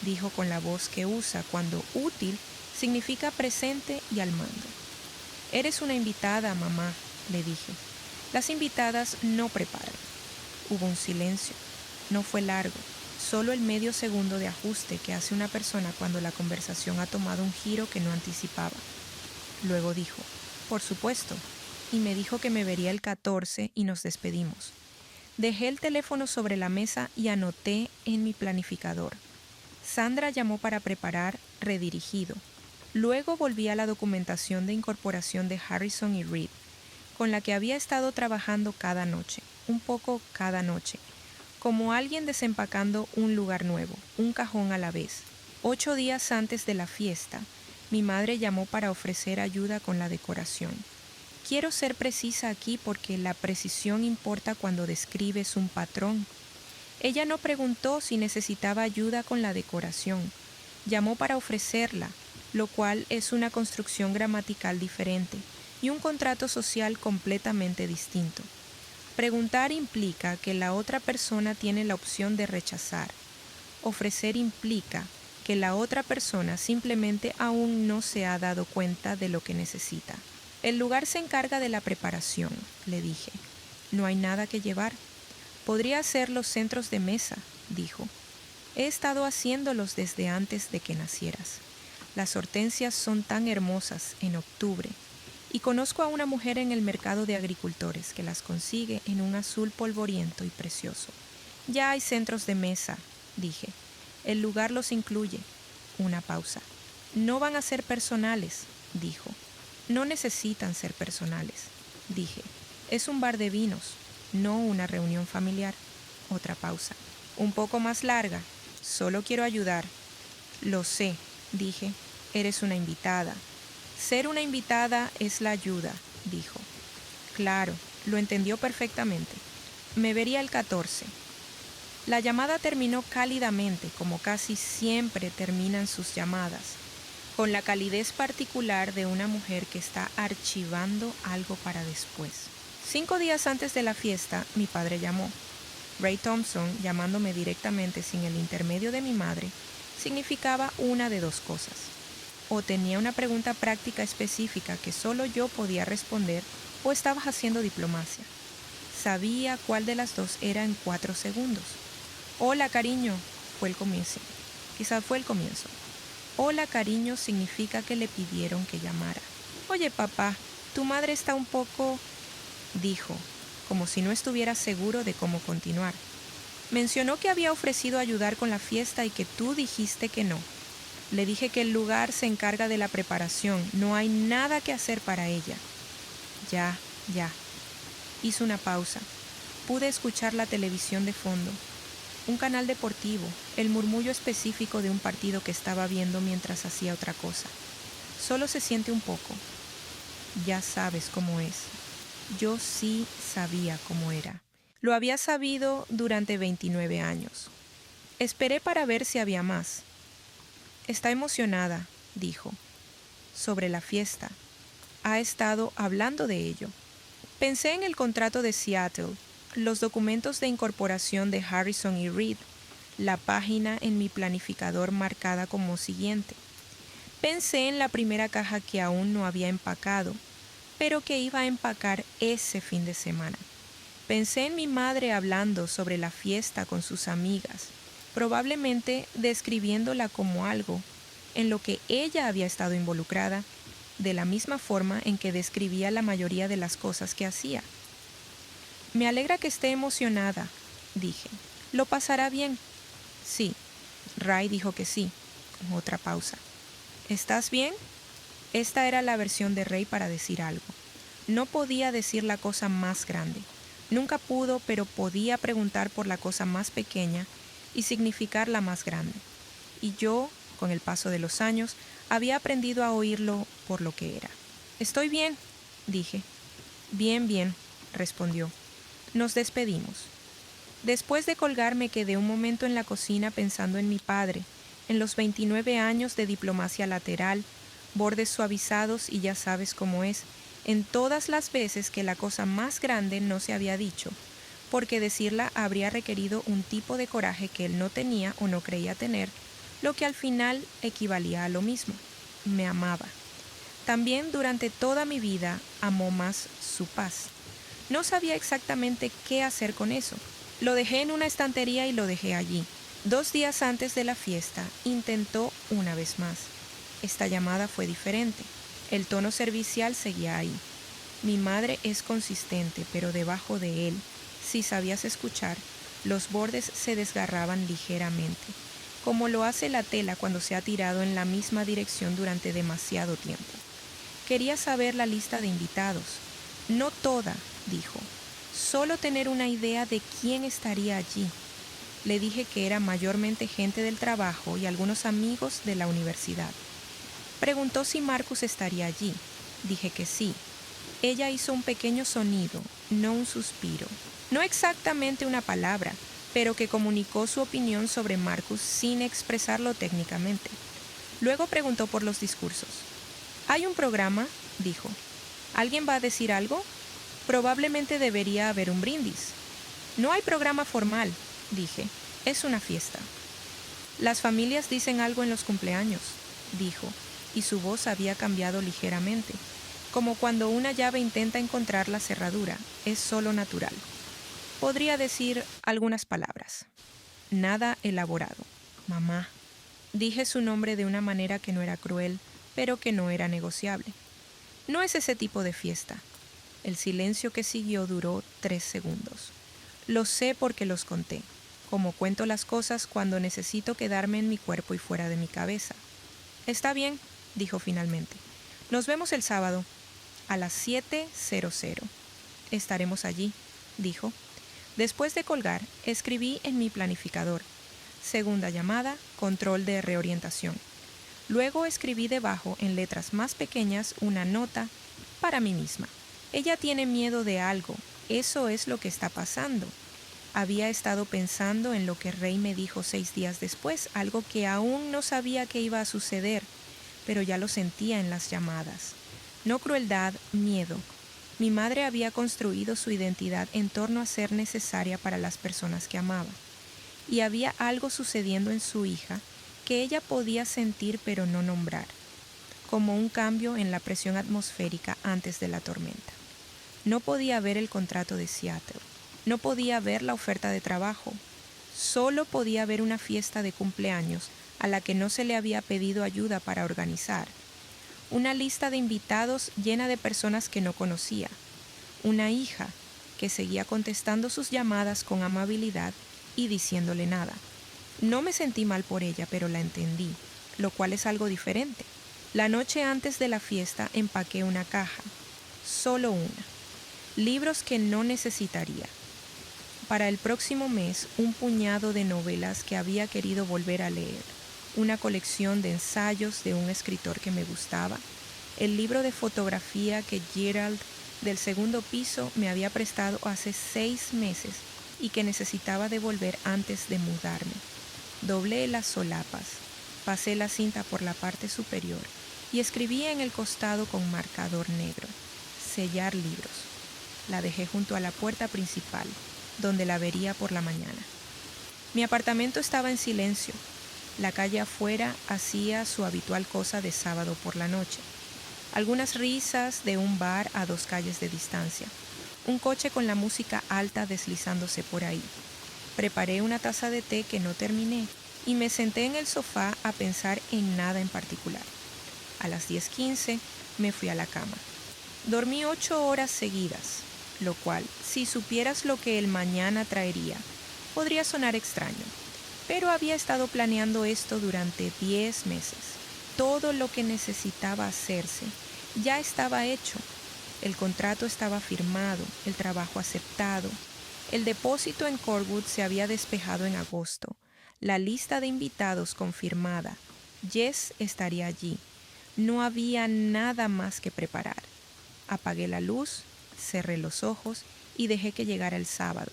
dijo con la voz que usa cuando útil significa presente y al mando. Eres una invitada, mamá, le dije. Las invitadas no preparan. Hubo un silencio. No fue largo, solo el medio segundo de ajuste que hace una persona cuando la conversación ha tomado un giro que no anticipaba. Luego dijo, por supuesto, y me dijo que me vería el 14 y nos despedimos. Dejé el teléfono sobre la mesa y anoté en mi planificador. Sandra llamó para preparar redirigido. Luego volví a la documentación de incorporación de Harrison y Reed, con la que había estado trabajando cada noche, un poco cada noche, como alguien desempacando un lugar nuevo, un cajón a la vez. 8 días antes de la fiesta, mi madre llamó para ofrecer ayuda con la decoración. Quiero ser precisa aquí porque la precisión importa cuando describes un patrón. Ella no preguntó si necesitaba ayuda con la decoración. Llamó para ofrecerla, lo cual es una construcción gramatical diferente y un contrato social completamente distinto. Preguntar implica que la otra persona tiene la opción de rechazar. Ofrecer implica que la otra persona simplemente aún no se ha dado cuenta de lo que necesita. El lugar se encarga de la preparación, le dije. No hay nada que llevar. Podría hacer los centros de mesa, dijo. He estado haciéndolos desde antes de que nacieras. Las hortensias son tan hermosas en octubre. Y conozco a una mujer en el mercado de agricultores que las consigue en un azul polvoriento y precioso. Ya hay centros de mesa, dije. El lugar los incluye. Una pausa. No van a ser personales, dijo. No necesitan ser personales, dije. Es un bar de vinos, no una reunión familiar. Otra pausa. Un poco más larga. Solo quiero ayudar. Lo sé, dije. Eres una invitada. Ser una invitada es la ayuda, dijo. Claro, lo entendió perfectamente. Me vería el 14. La llamada terminó cálidamente, como casi siempre terminan sus llamadas, con la calidez particular de una mujer que está archivando algo para después. 5 días antes de la fiesta, mi padre llamó. Ray Thompson, llamándome directamente sin el intermedio de mi madre, significaba una de dos cosas. O tenía una pregunta práctica específica que solo yo podía responder, o estaba haciendo diplomacia. Sabía cuál de las dos era en 4 segundos. Hola, cariño, fue el comienzo. Quizás fue el comienzo. Hola, cariño significa que le pidieron que llamara. Oye, papá, tu madre está un poco, dijo, como si no estuviera seguro de cómo continuar. Mencionó que había ofrecido ayudar con la fiesta y que tú dijiste que no. Le dije que el lugar se encarga de la preparación, no hay nada que hacer para ella. Ya. Hizo una pausa. Pude escuchar la televisión de fondo. Un canal deportivo, el murmullo específico de un partido que estaba viendo mientras hacía otra cosa. Solo se siente un poco. Ya sabes cómo es. Yo sí sabía cómo era. Lo había sabido durante 29 años. Esperé para ver si había más. Está emocionada, dijo, sobre la fiesta. Ha estado hablando de ello. Pensé en el contrato de Seattle, los documentos de incorporación de Harrison y Reed, la página en mi planificador marcada como siguiente. Pensé en la primera caja que aún no había empacado, pero que iba a empacar ese fin de semana. Pensé en mi madre hablando sobre la fiesta con sus amigas, probablemente describiéndola como algo en lo que ella había estado involucrada, de la misma forma en que describía la mayoría de las cosas que hacía. Me alegra que esté emocionada, dije. ¿Lo pasará bien? Sí. Ray dijo que sí. Otra pausa. ¿Estás bien? Esta era la versión de Ray para decir algo. No podía decir la cosa más grande. Nunca pudo, pero podía preguntar por la cosa más pequeña y significar la más grande. Y yo, con el paso de los años, había aprendido a oírlo por lo que era. Estoy bien, dije. Bien, respondió. Nos despedimos. Después de colgar me quedé un momento en la cocina pensando en mi padre, en los 29 años de diplomacia lateral, bordes suavizados y ya sabes cómo es, en todas las veces que la cosa más grande no se había dicho, porque decirla habría requerido un tipo de coraje que él no tenía o no creía tener, lo que al final equivalía a lo mismo. Me amaba. También durante toda mi vida amó más su paz. No sabía exactamente qué hacer con eso. Lo dejé en una estantería y lo dejé allí. 2 días antes de la fiesta, intentó una vez más. Esta llamada fue diferente. El tono servicial seguía ahí. Mi madre es consistente, pero debajo de él, si sabías escuchar, los bordes se desgarraban ligeramente, como lo hace la tela cuando se ha tirado en la misma dirección durante demasiado tiempo. Quería saber la lista de invitados. No toda, dijo. Solo tener una idea de quién estaría allí. Le dije que era mayormente gente del trabajo y algunos amigos de la universidad. Preguntó si Marcus estaría allí. Dije que sí. Ella hizo un pequeño sonido, no un suspiro. No exactamente una palabra, pero que comunicó su opinión sobre Marcus sin expresarlo técnicamente. Luego preguntó por los discursos. «¿Hay un programa?», dijo. «¿Alguien va a decir algo? Probablemente debería haber un brindis». «No hay programa formal», dije. «Es una fiesta». «Las familias dicen algo en los cumpleaños», dijo, y su voz había cambiado ligeramente, como cuando una llave intenta encontrar la cerradura. Es solo natural. Podría decir algunas palabras. Nada elaborado. «Mamá». Dije su nombre de una manera que no era cruel, pero que no era negociable. «No es ese tipo de fiesta». El silencio que siguió duró 3 segundos. «Lo sé porque los conté, como cuento las cosas cuando necesito quedarme en mi cuerpo y fuera de mi cabeza». «Está bien», dijo finalmente. «Nos vemos el sábado, a las 7:00. Estaremos allí», dijo. Después de colgar, escribí en mi planificador. Segunda llamada, control de reorientación. Luego escribí debajo, en letras más pequeñas, una nota para mí misma. «Ella tiene miedo de algo. Eso es lo que está pasando». Había estado pensando en lo que Ray me dijo 6 días después, algo que aún no sabía que iba a suceder, pero ya lo sentía en las llamadas. No crueldad, miedo. Mi madre había construido su identidad en torno a ser necesaria para las personas que amaba. Y había algo sucediendo en su hija que ella podía sentir pero no nombrar, como un cambio en la presión atmosférica antes de la tormenta. No podía ver el contrato de Seattle. No podía ver la oferta de trabajo. Solo podía ver una fiesta de cumpleaños a la que no se le había pedido ayuda para organizar. Una lista de invitados llena de personas que no conocía. Una hija que seguía contestando sus llamadas con amabilidad y diciéndole nada. No me sentí mal por ella, pero la entendí, lo cual es algo diferente. La noche antes de la fiesta empaqué una caja. Solo una. Libros que no necesitaría. Para el próximo mes, un puñado de novelas que había querido volver a leer. Una colección de ensayos de un escritor que me gustaba. El libro de fotografía que Gerald del segundo piso me había prestado hace 6 meses y que necesitaba devolver antes de mudarme. Doblé las solapas, pasé la cinta por la parte superior y escribí en el costado con marcador negro: sellar libros. La dejé junto a la puerta principal, donde la vería por la mañana. Mi apartamento estaba en silencio. La calle afuera hacía su habitual cosa de sábado por la noche. Algunas risas de un bar a 2 calles de distancia. Un coche con la música alta deslizándose por ahí. Preparé una taza de té que no terminé y me senté en el sofá a pensar en nada en particular. A las 10:15 me fui a la cama. Dormí 8 horas seguidas, lo cual, si supieras lo que el mañana traería, podría sonar extraño. Pero había estado planeando esto durante 10 meses. Todo lo que necesitaba hacerse ya estaba hecho. El contrato estaba firmado, el trabajo aceptado. El depósito en Corwood se había despejado en agosto. La lista de invitados confirmada. Jess estaría allí. No había nada más que preparar. Apagué la luz, cerré los ojos y dejé que llegara el sábado.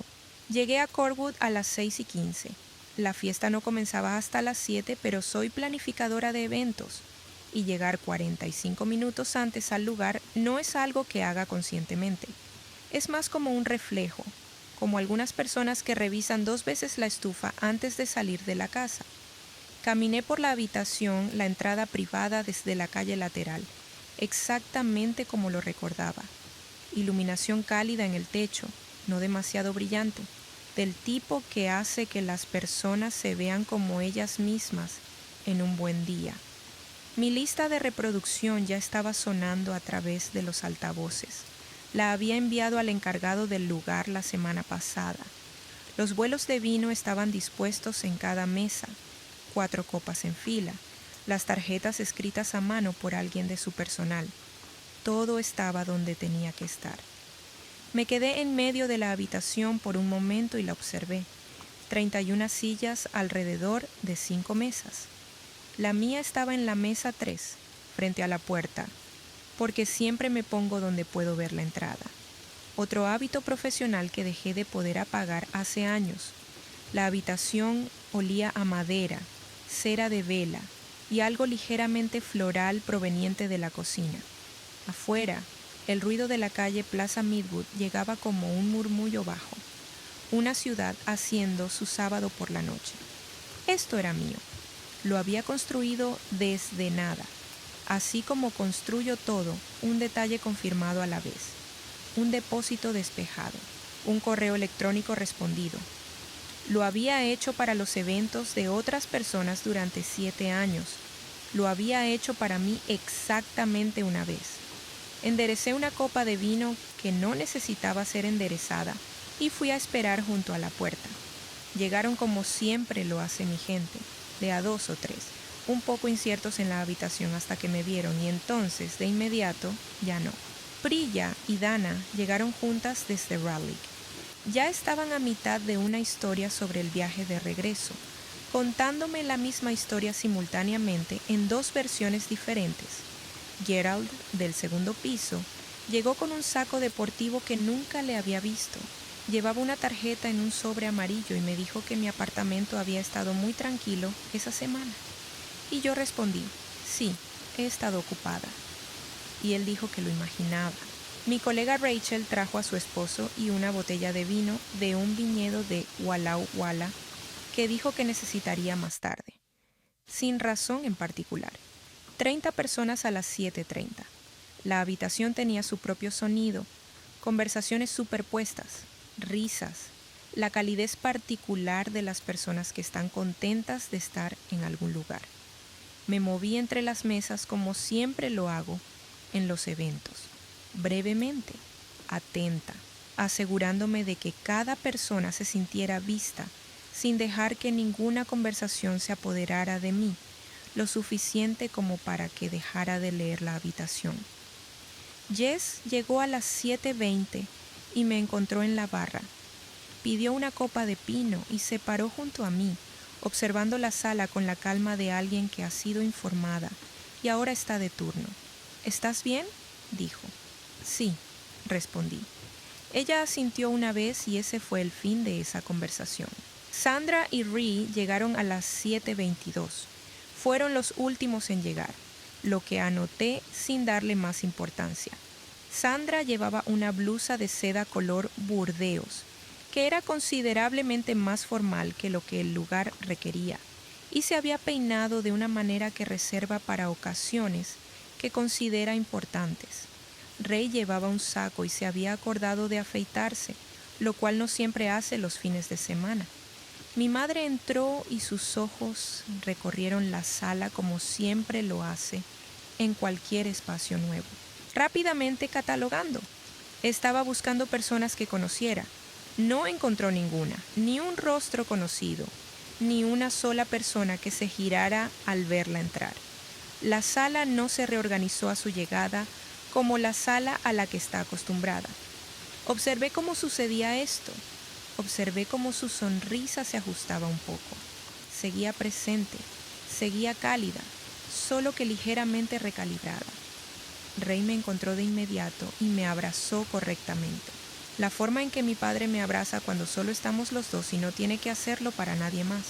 Llegué a Corwood a las 6:15. La fiesta no comenzaba hasta las 7, pero soy planificadora de eventos y llegar 45 minutos antes al lugar no es algo que haga conscientemente. Es más como un reflejo, como algunas personas que revisan 2 veces la estufa antes de salir de la casa. Caminé por la habitación, la entrada privada desde la calle lateral, exactamente como lo recordaba. Iluminación cálida en el techo, no demasiado brillante. del tipo que hace que las personas se vean como ellas mismas en un buen día. Mi lista de reproducción ya estaba sonando a través de los altavoces. La había enviado al encargado del lugar la semana pasada. Los buelos de vino estaban dispuestos en cada mesa, 4 copas en fila, las tarjetas escritas a mano por alguien de su personal. Todo estaba donde tenía que estar. Me quedé en medio de la habitación por un momento y la observé. 31 sillas alrededor de 5 mesas. La mía estaba en la mesa 3, frente a la puerta, porque siempre me pongo donde puedo ver la entrada. Otro hábito profesional que dejé de poder apagar hace años. La habitación olía a madera, cera de vela y algo ligeramente floral proveniente de la cocina. Afuera, el ruido de la calle Plaza Midwood llegaba como un murmullo bajo. Una ciudad haciendo su sábado por la noche. Esto era mío. Lo había construido desde nada, así como construyo todo, un detalle confirmado a la vez. Un depósito despejado, un correo electrónico respondido. Lo había hecho para los eventos de otras personas durante 7 años. Lo había hecho para mí exactamente una vez. Enderecé una copa de vino que no necesitaba ser enderezada y fui a esperar junto a la puerta. Llegaron como siempre lo hace mi gente, de a 2 o 3, un poco inciertos en la habitación hasta que me vieron y entonces, de inmediato, ya no. Priya y Dana llegaron juntas desde Raleigh. Ya estaban a mitad de una historia sobre el viaje de regreso, contándome la misma historia simultáneamente en 2 versiones diferentes. Gerald, del segundo piso, llegó con un saco deportivo que nunca le había visto. Llevaba una tarjeta en un sobre amarillo y me dijo que mi apartamento había estado muy tranquilo esa semana. Y yo respondí, sí, he estado ocupada. Y él dijo que lo imaginaba. Mi colega Rachel trajo a su esposo y una botella de vino de un viñedo de Walla Walla que dijo que necesitaría más tarde. Sin razón en particular. 30 personas a las 7:30. La habitación tenía su propio sonido, conversaciones superpuestas, risas, la calidez particular de las personas que están contentas de estar en algún lugar. Me moví entre las mesas como siempre lo hago en los eventos, brevemente, atenta, asegurándome de que cada persona se sintiera vista, sin dejar que ninguna conversación se apoderara de mí, lo suficiente como para que dejara de leer la habitación. Jess llegó a las 7:20 y me encontró en la barra. Pidió una copa de pino y se paró junto a mí, observando la sala con la calma de alguien que ha sido informada y ahora está de turno. ¿Estás bien?, dijo. Sí, respondí. Ella asintió una vez y ese fue el fin de esa conversación. Sandra y Ree llegaron a las 7:22. Fueron los últimos en llegar, lo que anoté sin darle más importancia. Sandra llevaba una blusa de seda color burdeos, que era considerablemente más formal que lo que el lugar requería, y se había peinado de una manera que reserva para ocasiones que considera importantes. Ray llevaba un saco y se había acordado de afeitarse, lo cual no siempre hace los fines de semana. Mi madre entró y sus ojos recorrieron la sala como siempre lo hace en cualquier espacio nuevo, rápidamente catalogando. Estaba buscando personas que conociera. No encontró ninguna, ni un rostro conocido, ni una sola persona que se girara al verla entrar. La sala no se reorganizó a su llegada como la sala a la que está acostumbrada. Observé cómo sucedía esto. Observé cómo su sonrisa se ajustaba un poco. Seguía presente, seguía cálida, solo que ligeramente recalibrada. Ray me encontró de inmediato y me abrazó correctamente. La forma en que mi padre me abraza cuando solo estamos los dos y no tiene que hacerlo para nadie más.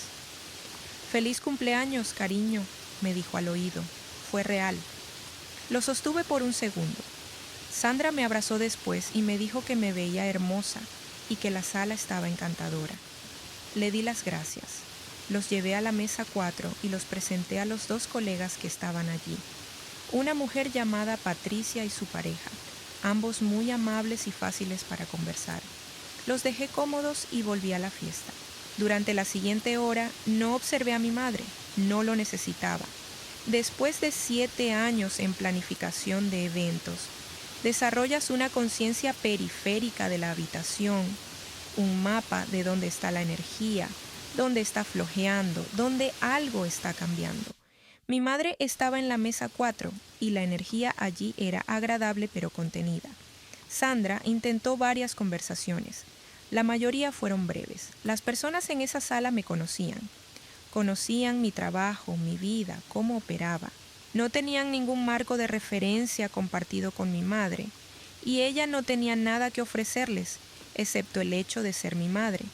«Feliz cumpleaños, cariño», me dijo al oído. Fue real. Lo sostuve por un segundo. Sandra me abrazó después y me dijo que me veía hermosa y que la sala estaba encantadora. Le di las gracias. Los llevé a la mesa 4 y los presenté a los 2 colegas que estaban allí. Una mujer llamada Patricia y su pareja, ambos muy amables y fáciles para conversar. Los dejé cómodos y volví a la fiesta. Durante la siguiente hora no observé a mi madre, no lo necesitaba. Después de 7 años en planificación de eventos, desarrollas una conciencia periférica de la habitación, un mapa de dónde está la energía, dónde está flojeando, dónde algo está cambiando. Mi madre estaba en la mesa 4 y la energía allí era agradable pero contenida. Sandra intentó varias conversaciones. La mayoría fueron breves. Las personas en esa sala me conocían. Conocían mi trabajo, mi vida, cómo operaba. No tenían ningún marco de referencia compartido con mi madre, y ella no tenía nada que ofrecerles, excepto el hecho de ser mi madre,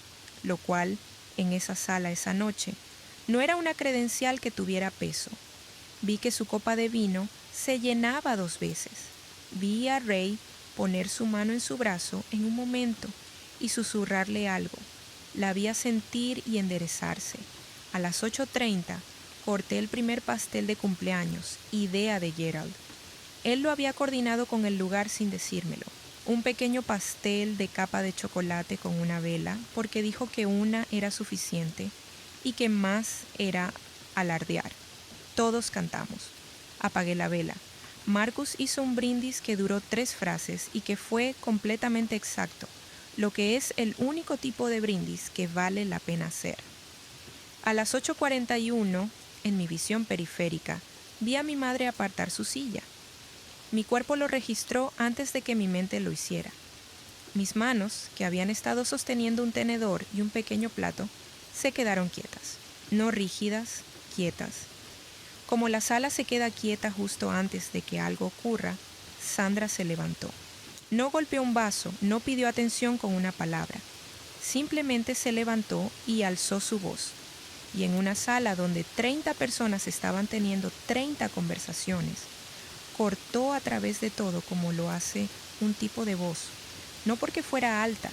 lo cual, en esa sala esa noche, no era una credencial que tuviera peso. Vi que su copa de vino se llenaba 2 veces. Vi a Ray poner su mano en su brazo en un momento y susurrarle algo. La vi sentir y enderezarse. A las 8:30 corté el primer pastel de cumpleaños, idea de Gerald. Él lo había coordinado con el lugar sin decírmelo. Un pequeño pastel de capa de chocolate con una vela, porque dijo que una era suficiente y que más era alardear. Todos cantamos. Apagué la vela. Marcus hizo un brindis que duró 3 frases y que fue completamente exacto, lo que es el único tipo de brindis que vale la pena hacer. A las 8:41, en mi visión periférica, vi a mi madre apartar su silla. Mi cuerpo lo registró antes de que mi mente lo hiciera. Mis manos, que habían estado sosteniendo un tenedor y un pequeño plato, se quedaron quietas. No rígidas, quietas. Como la sala se queda quieta justo antes de que algo ocurra, Sandra se levantó. No golpeó un vaso, no pidió atención con una palabra. Simplemente se levantó y alzó su voz. Y en una sala donde 30 personas estaban teniendo 30 conversaciones, cortó a través de todo como lo hace un tipo de voz, no porque fuera alta,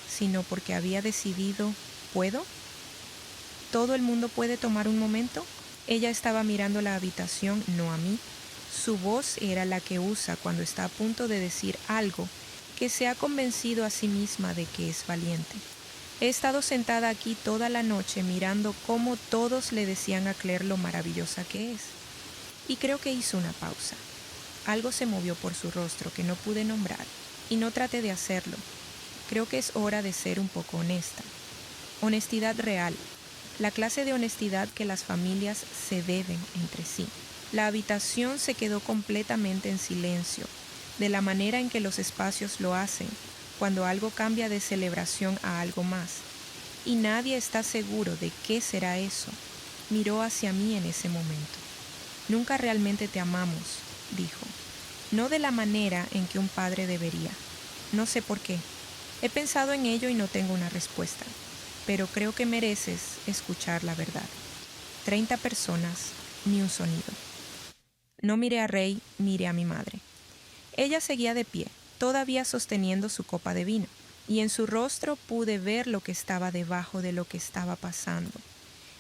sino porque había decidido, ¿puedo? ¿Todo el mundo puede tomar un momento? Ella estaba mirando la habitación, no a mí. Su voz era la que usa cuando está a punto de decir algo que se ha convencido a sí misma de que es valiente. He estado sentada aquí toda la noche mirando cómo todos le decían a Claire lo maravillosa que es. Y creo que hizo una pausa. Algo se movió por su rostro que no pude nombrar, y no traté de hacerlo. Creo que es hora de ser un poco honesta. Honestidad real. La clase de honestidad que las familias se deben entre sí. La habitación se quedó completamente en silencio, de la manera en que los espacios lo hacen, cuando algo cambia de celebración a algo más, y nadie está seguro de qué será eso. Miró hacia mí en ese momento. Nunca realmente te amamos, dijo. No de la manera en que un padre debería. No sé por qué. He pensado en ello y no tengo una respuesta, pero creo que mereces escuchar la verdad. 30 personas, ni un sonido. No miré a Ray, miré a mi madre. Ella seguía de pie, todavía sosteniendo su copa de vino, y en su rostro pude ver lo que estaba debajo de lo que estaba pasando.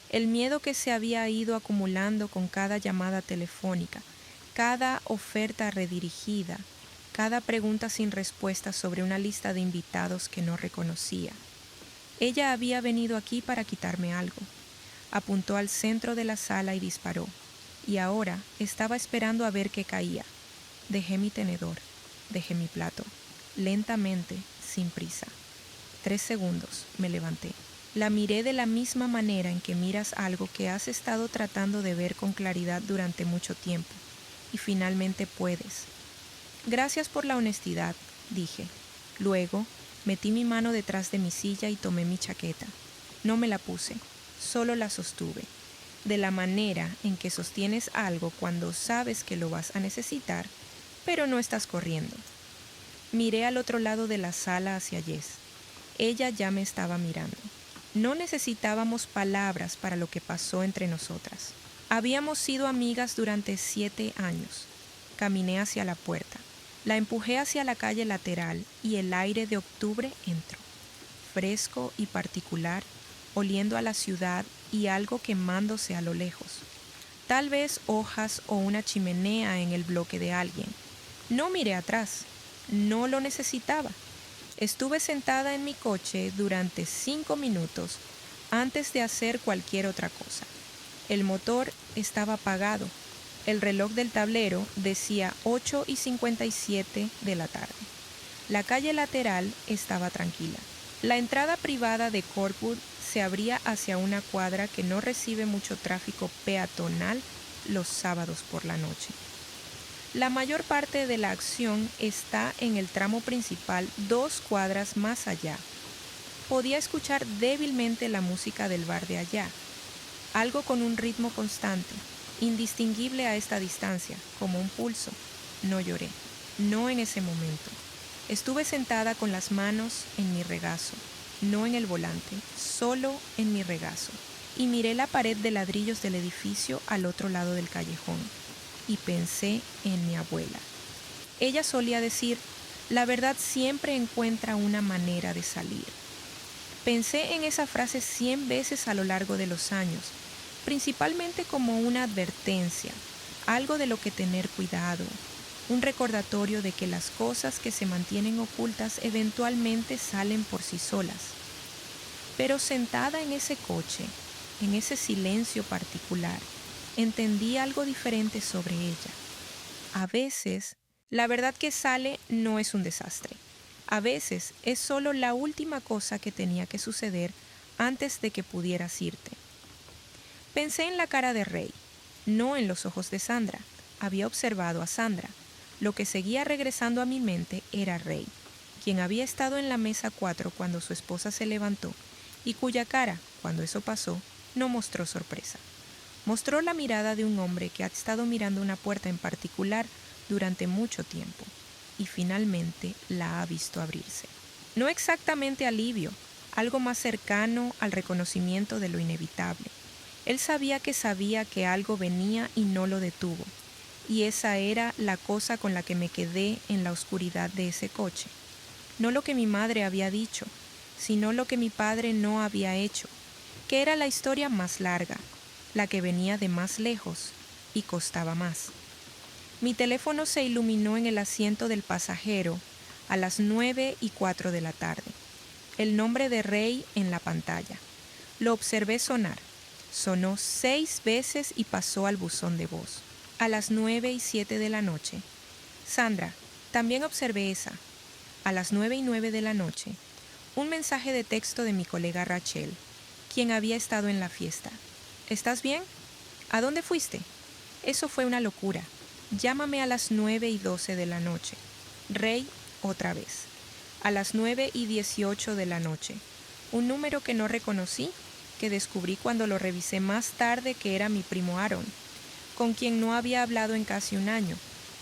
El miedo que se había ido acumulando con cada llamada telefónica, cada oferta redirigida, cada pregunta sin respuesta sobre una lista de invitados que no reconocía. Ella había venido aquí para quitarme algo. Apuntó al centro de la sala y disparó, y ahora estaba esperando a ver qué caía. Dejé mi tenedor, dejé mi plato, lentamente, sin prisa. 3 segundos, me levanté. La miré de la misma manera en que miras algo que has estado tratando de ver con claridad durante mucho tiempo, y finalmente puedes. Gracias por la honestidad, dije. Luego, metí mi mano detrás de mi silla y tomé mi chaqueta. No me la puse, solo la sostuve, de la manera en que sostienes algo cuando sabes que lo vas a necesitar, pero no estás corriendo. Miré al otro lado de la sala hacia Jess. Ella ya me estaba mirando. No necesitábamos palabras para lo que pasó entre nosotras. Habíamos sido amigas durante 7 años. Caminé hacia la puerta. La empujé hacia la calle lateral y el aire de octubre entró. Fresco y particular, oliendo a la ciudad y algo quemándose a lo lejos. Tal vez hojas o una chimenea en el bloque de alguien. No miré atrás. No lo necesitaba. Estuve sentada en mi coche durante 5 minutos antes de hacer cualquier otra cosa. El motor estaba apagado. El reloj del tablero decía 8:57 de la tarde. La calle lateral estaba tranquila. La entrada privada de Corkwood se abría hacia una cuadra que no recibe mucho tráfico peatonal los sábados por la noche. La mayor parte de la acción está en el tramo principal 2 cuadras más allá. Podía escuchar débilmente la música del bar de allá, algo con un ritmo constante, indistinguible a esta distancia, como un pulso. No lloré, no en ese momento. Estuve sentada con las manos en mi regazo, no en el volante, solo en mi regazo, y miré la pared de ladrillos del edificio al otro lado del callejón, y pensé en mi abuela. Ella solía decir, la verdad siempre encuentra una manera de salir. Pensé en esa frase 100 veces a lo largo de los años, principalmente como una advertencia, algo de lo que tener cuidado, un recordatorio de que las cosas que se mantienen ocultas eventualmente salen por sí solas. Pero sentada en ese coche, en ese silencio particular, entendí algo diferente sobre ella. A veces, la verdad que sale no es un desastre. A veces es solo la última cosa que tenía que suceder antes de que pudieras irte. Pensé en la cara de Ray, no en los ojos de Sandra. Había observado a Sandra. Lo que seguía regresando a mi mente era Ray, quien había estado en la mesa 4 cuando su esposa se levantó y cuya cara, cuando eso pasó, no mostró sorpresa. Mostró la mirada de un hombre que ha estado mirando una puerta en particular durante mucho tiempo y finalmente la ha visto abrirse. No exactamente alivio, algo más cercano al reconocimiento de lo inevitable. Él sabía que algo venía y no lo detuvo, y esa era la cosa con la que me quedé en la oscuridad de ese coche. No lo que mi madre había dicho, sino lo que mi padre no había hecho, que era la historia más larga, la que venía de más lejos y costaba más. Mi teléfono se iluminó en el asiento del pasajero a las 9:04 de la tarde. El nombre de Ray en la pantalla. Lo observé sonar. Sonó 6 veces y pasó al buzón de voz. A las 9:07 de la noche. Sandra, también observé esa. A las 9:09 de la noche. Un mensaje de texto de mi colega Rachel, quien había estado en la fiesta. ¿Estás bien? ¿A dónde fuiste? Eso fue una locura. Llámame a las 9:12 de la noche. Ray, otra vez. A las 9:18 de la noche. Un número que no reconocí, que descubrí cuando lo revisé más tarde que era mi primo Aaron, con quien no había hablado en casi un año,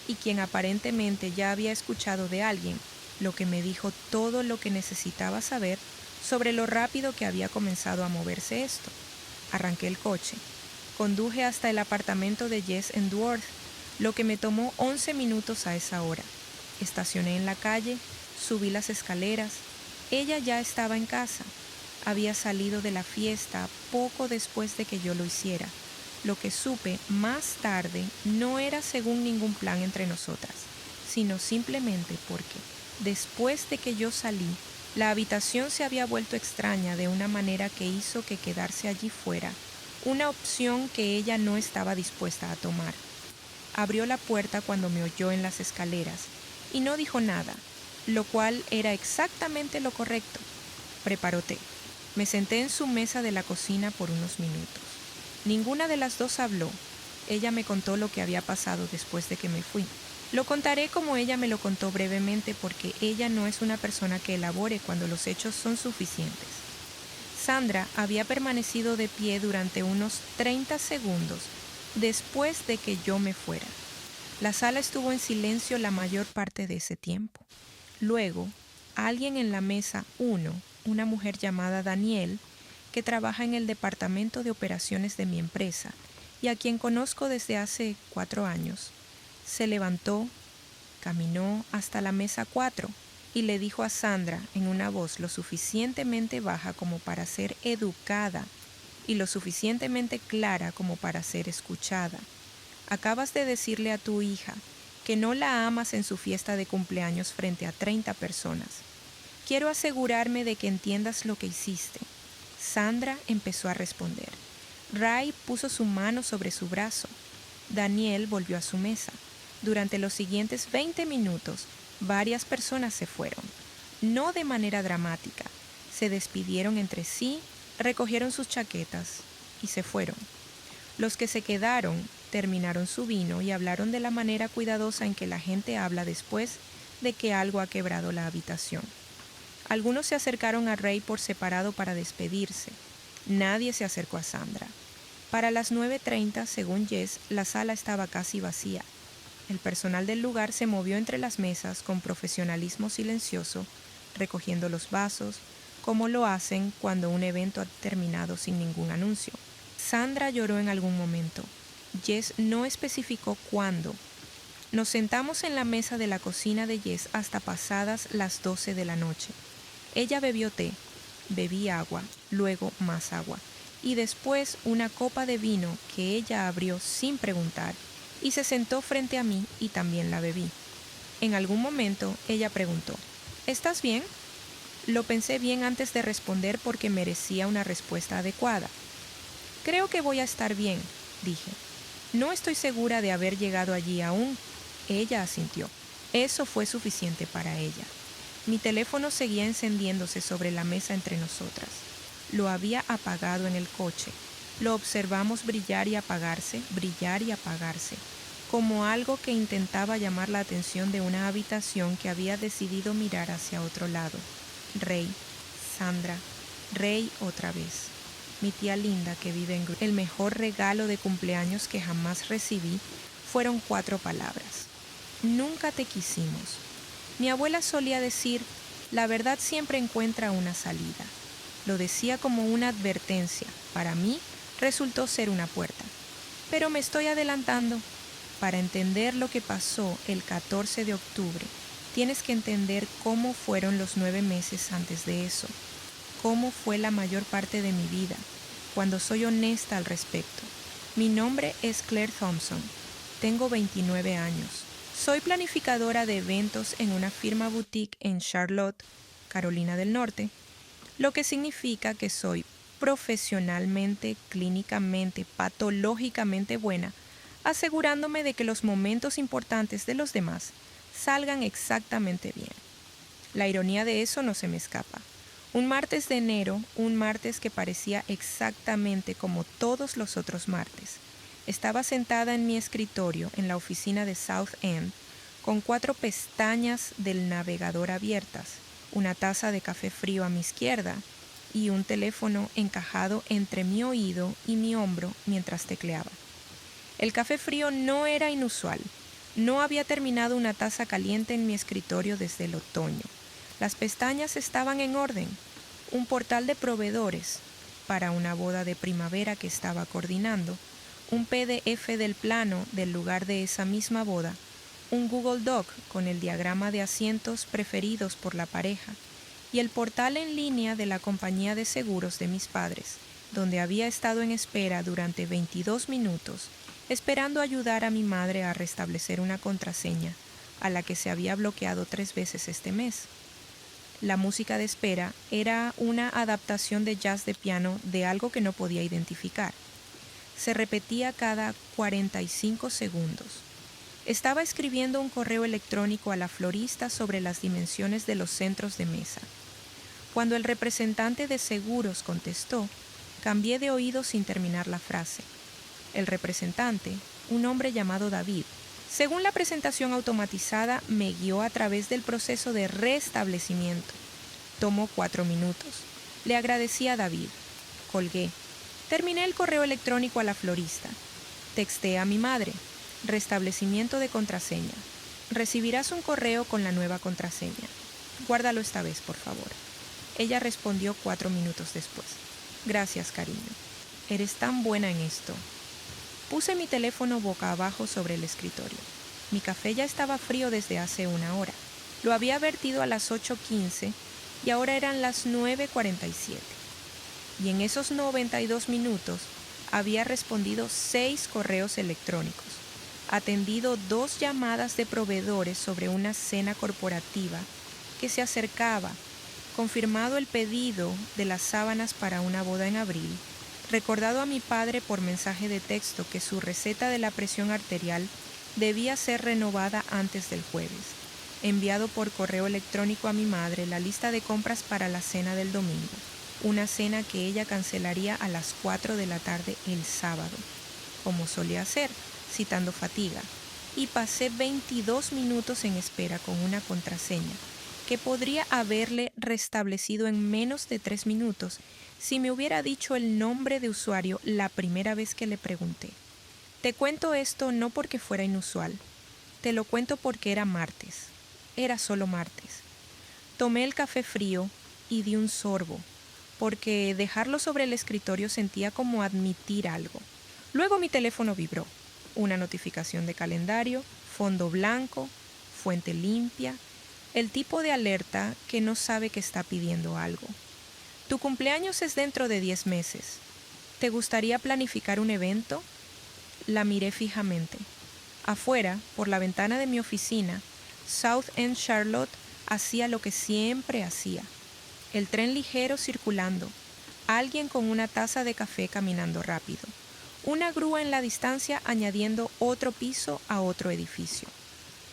y quien aparentemente ya había escuchado de alguien, lo que me dijo todo lo que necesitaba saber sobre lo rápido que había comenzado a moverse esto. Arranqué el coche. Conduje hasta el apartamento de Jess en Dworth, lo que me tomó 11 minutos a esa hora. Estacioné en la calle, subí las escaleras. Ella ya estaba en casa. Había salido de la fiesta poco después de que yo lo hiciera. Lo que supe más tarde no era según ningún plan entre nosotras, sino simplemente porque, después de que yo salí, la habitación se había vuelto extraña de una manera que hizo que quedarse allí fuera una opción que ella no estaba dispuesta a tomar. Abrió la puerta cuando me oyó en las escaleras y no dijo nada, lo cual era exactamente lo correcto. Preparó té. Me senté en su mesa de la cocina por unos minutos. Ninguna de las dos habló. Ella me contó lo que había pasado después de que me fui. Lo contaré como ella me lo contó brevemente porque ella no es una persona que elabore cuando los hechos son suficientes. Sandra había permanecido de pie durante unos 30 segundos después de que yo me fuera. La sala estuvo en silencio la mayor parte de ese tiempo. Luego, alguien en la mesa 1, una mujer llamada Danielle, que trabaja en el departamento de operaciones de mi empresa y a quien conozco desde hace 4 años, se levantó, caminó hasta la mesa 4 y le dijo a Sandra en una voz lo suficientemente baja como para ser educada y lo suficientemente clara como para ser escuchada. Acabas de decirle a tu hija que no la amas en su fiesta de cumpleaños frente a 30 personas. quiero asegurarme de que entiendas lo que hiciste. Sandra empezó a responder. Ray puso su mano sobre su brazo. Daniel volvió a su mesa. Durante los siguientes 20 minutos, varias personas se fueron. No de manera dramática. Se despidieron entre sí, recogieron sus chaquetas y se fueron. Los que se quedaron terminaron su vino y hablaron de la manera cuidadosa en que la gente habla después de que algo ha quebrado la habitación. Algunos se acercaron a Ray por separado para despedirse. Nadie se acercó a Sandra. Para las 9:30, según Jess, la sala estaba casi vacía. El personal del lugar se movió entre las mesas con profesionalismo silencioso, recogiendo los vasos, como lo hacen cuando un evento ha terminado sin ningún anuncio. Sandra lloró en algún momento. Jess no especificó cuándo. Nos sentamos en la mesa de la cocina de Jess hasta pasadas las 12 de la noche. Ella bebió té, bebí agua, luego más agua, y después una copa de vino que ella abrió sin preguntar, y se sentó frente a mí y también la bebí. En algún momento ella preguntó, ¿estás bien? Lo pensé bien antes de responder porque merecía una respuesta adecuada. Creo que voy a estar bien, dije. No estoy segura de haber llegado allí aún. Ella asintió. Eso fue suficiente para ella. Mi teléfono seguía encendiéndose sobre la mesa entre nosotras. Lo había apagado en el coche. Lo observamos brillar y apagarse, como algo que intentaba llamar la atención de una habitación que había decidido mirar hacia otro lado. Ray, Sandra, Ray otra vez. Mi tía Linda, que vive en el mejor regalo de cumpleaños que jamás recibí, fueron 4 palabras. Nunca te quisimos. Mi abuela solía decir, la verdad siempre encuentra una salida. Lo decía como una advertencia. Para mí, resultó ser una puerta. Pero me estoy adelantando. Para entender lo que pasó el 14 de octubre, tienes que entender cómo fueron los 9 meses antes de eso. Cómo fue la mayor parte de mi vida, cuando soy honesta al respecto. Mi nombre es Claire Thompson. Tengo 29 años. Soy planificadora de eventos en una firma boutique en Charlotte, Carolina del Norte, lo que significa que soy profesionalmente, clínicamente, patológicamente buena, asegurándome de que los momentos importantes de los demás salgan exactamente bien. La ironía de eso no se me escapa. Un martes de enero, un martes que parecía exactamente como todos los otros martes, estaba sentada en mi escritorio en la oficina de South End, con 4 pestañas del navegador abiertas, una taza de café frío a mi izquierda y un teléfono encajado entre mi oído y mi hombro mientras tecleaba. El café frío no era inusual. No había terminado una taza caliente en mi escritorio desde el otoño. Las pestañas estaban en orden. Un portal de proveedores para una boda de primavera que estaba coordinando, un PDF del plano del lugar de esa misma boda, un Google Doc con el diagrama de asientos preferidos por la pareja y el portal en línea de la compañía de seguros de mis padres, donde había estado en espera durante 22 minutos, esperando ayudar a mi madre a restablecer una contraseña a la que se había bloqueado 3 veces este mes. La música de espera era una adaptación de jazz de piano de algo que no podía identificar. Se repetía cada 45 segundos. Estaba escribiendo un correo electrónico a la florista sobre las dimensiones de los centros de mesa. Cuando el representante de seguros contestó, cambié de oído sin terminar la frase. El representante, un hombre llamado David, según la presentación automatizada, me guió a través del proceso de restablecimiento. Tomó 4 minutos. Le agradecí a David. Colgué. Terminé el correo electrónico a la florista. Texté a mi madre. Restablecimiento de contraseña. Recibirás un correo con la nueva contraseña. Guárdalo esta vez, por favor. Ella respondió 4 minutos después. Gracias, cariño. Eres tan buena en esto. Puse mi teléfono boca abajo sobre el escritorio. Mi café ya estaba frío desde hace 1 hora. Lo había vertido a las 8:15 y ahora eran las 9:47. Y en esos 92 minutos había respondido 6 correos electrónicos, atendido 2 llamadas de proveedores sobre una cena corporativa que se acercaba confirmado el pedido de las sábanas para una boda en abril, recordado a mi padre por mensaje de texto que su receta de la presión arterial debía ser renovada antes del jueves, enviado por correo electrónico a mi madre la lista de compras para la cena del domingo, una cena que ella cancelaría a las 4 de la tarde el sábado, como solía hacer, citando fatiga, y pasé 22 minutos en espera con una contraseña que podría haberle restablecido en menos de 3 minutos si me hubiera dicho el nombre de usuario la primera vez que le pregunté. Te cuento esto no porque fuera inusual, te lo cuento porque era martes, era solo martes. Tomé el café frío y di un sorbo, porque dejarlo sobre el escritorio sentía como admitir algo. Luego mi teléfono vibró, una notificación de calendario, fondo blanco, fuente limpia, el tipo de alerta que no sabe que está pidiendo algo. Tu cumpleaños es dentro de 10 meses. ¿Te gustaría planificar un evento? La miré fijamente. Afuera, por la ventana de mi oficina, South End Charlotte hacía lo que siempre hacía. El tren ligero circulando, alguien con una taza de café caminando rápido, una grúa en la distancia añadiendo otro piso a otro edificio.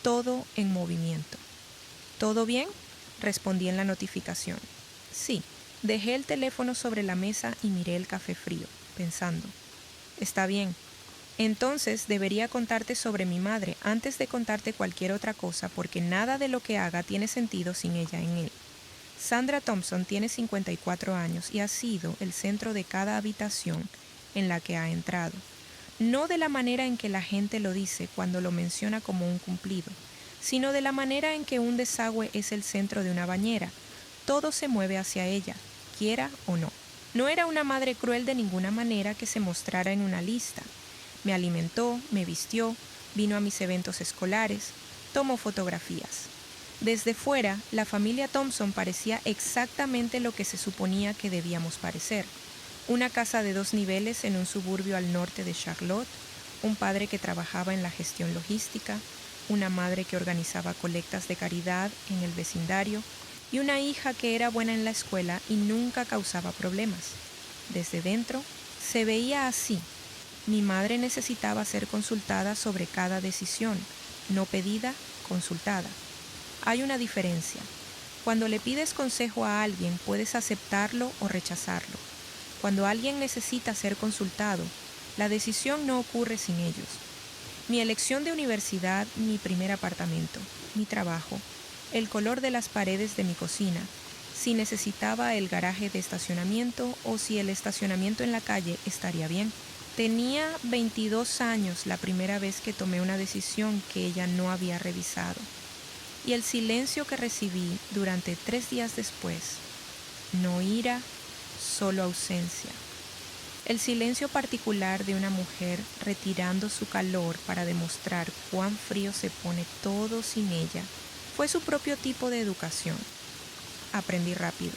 Todo en movimiento. ¿Todo bien?, respondí en la notificación. Sí, dejé el teléfono sobre la mesa y miré el café frío, pensando. Está bien. Entonces debería contarte sobre mi madre antes de contarte cualquier otra cosa porque nada de lo que haga tiene sentido sin ella en él. Sandra Thompson tiene 54 años y ha sido el centro de cada habitación en la que ha entrado. No de la manera en que la gente lo dice cuando lo menciona como un cumplido, sino de la manera en que un desagüe es el centro de una bañera. Todo se mueve hacia ella, quiera o no. No era una madre cruel de ninguna manera que se mostrara en una lista. Me alimentó, me vistió, vino a mis eventos escolares, tomó fotografías. Desde fuera, la familia Thompson parecía exactamente lo que se suponía que debíamos parecer. Una casa de 2 niveles en un suburbio al norte de Charlotte, un padre que trabajaba en la gestión logística, una madre que organizaba colectas de caridad en el vecindario y una hija que era buena en la escuela y nunca causaba problemas. Desde dentro, se veía así. Mi madre necesitaba ser consultada sobre cada decisión, no pedida, consultada. Hay una diferencia. Cuando le pides consejo a alguien, puedes aceptarlo o rechazarlo. Cuando alguien necesita ser consultado, la decisión no ocurre sin ellos. Mi elección de universidad, mi primer apartamento, mi trabajo, el color de las paredes de mi cocina, si necesitaba el garaje de estacionamiento o si el estacionamiento en la calle estaría bien. Tenía 22 años la primera vez que tomé una decisión que ella no había revisado. Y el silencio que recibí durante 3 días después, no ira, solo ausencia. El silencio particular de una mujer retirando su calor para demostrar cuán frío se pone todo sin ella, fue su propio tipo de educación. Aprendí rápido.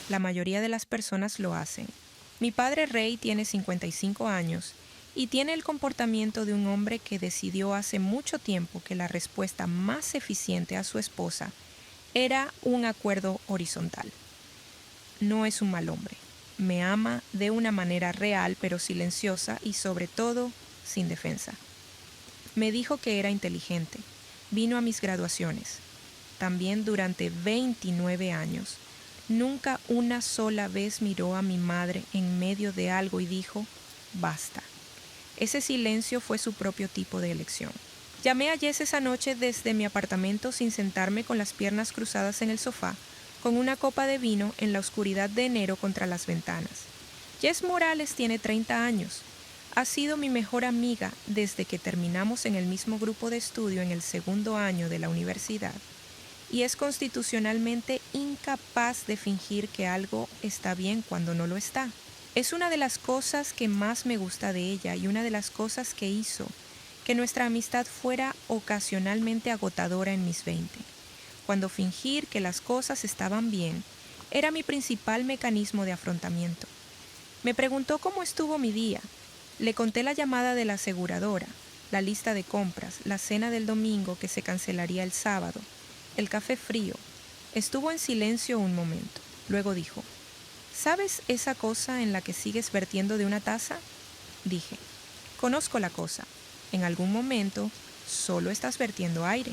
La mayoría de las personas lo hacen. Mi padre Ray tiene 55 años y tiene el comportamiento de un hombre que decidió hace mucho tiempo que la respuesta más eficiente a su esposa era un acuerdo horizontal. No es un mal hombre. Me ama de una manera real pero silenciosa y sobre todo sin defensa. Me dijo que era inteligente. Vino a mis graduaciones. También durante 29 años. Nunca una sola vez miró a mi madre en medio de algo y dijo, basta. Ese silencio fue su propio tipo de elección. Llamé a Jess esa noche desde mi apartamento sin sentarme con las piernas cruzadas en el sofá, con una copa de vino en la oscuridad de enero contra las ventanas. Jess Morales tiene 30 años. Ha sido mi mejor amiga desde que terminamos en el mismo grupo de estudio en el 2º año de la universidad. Y es constitucionalmente incapaz de fingir que algo está bien cuando no lo está. Es una de las cosas que más me gusta de ella y una de las cosas que hizo que nuestra amistad fuera ocasionalmente agotadora en mis 20, cuando fingir que las cosas estaban bien era mi principal mecanismo de afrontamiento. Me preguntó cómo estuvo mi día. Le conté la llamada de la aseguradora, la lista de compras, la cena del domingo que se cancelaría el sábado, el café frío. Estuvo en silencio un momento. Luego dijo, ¿sabes esa cosa en la que sigues vertiendo de una taza? Dije, conozco la cosa. En algún momento solo estás vertiendo aire.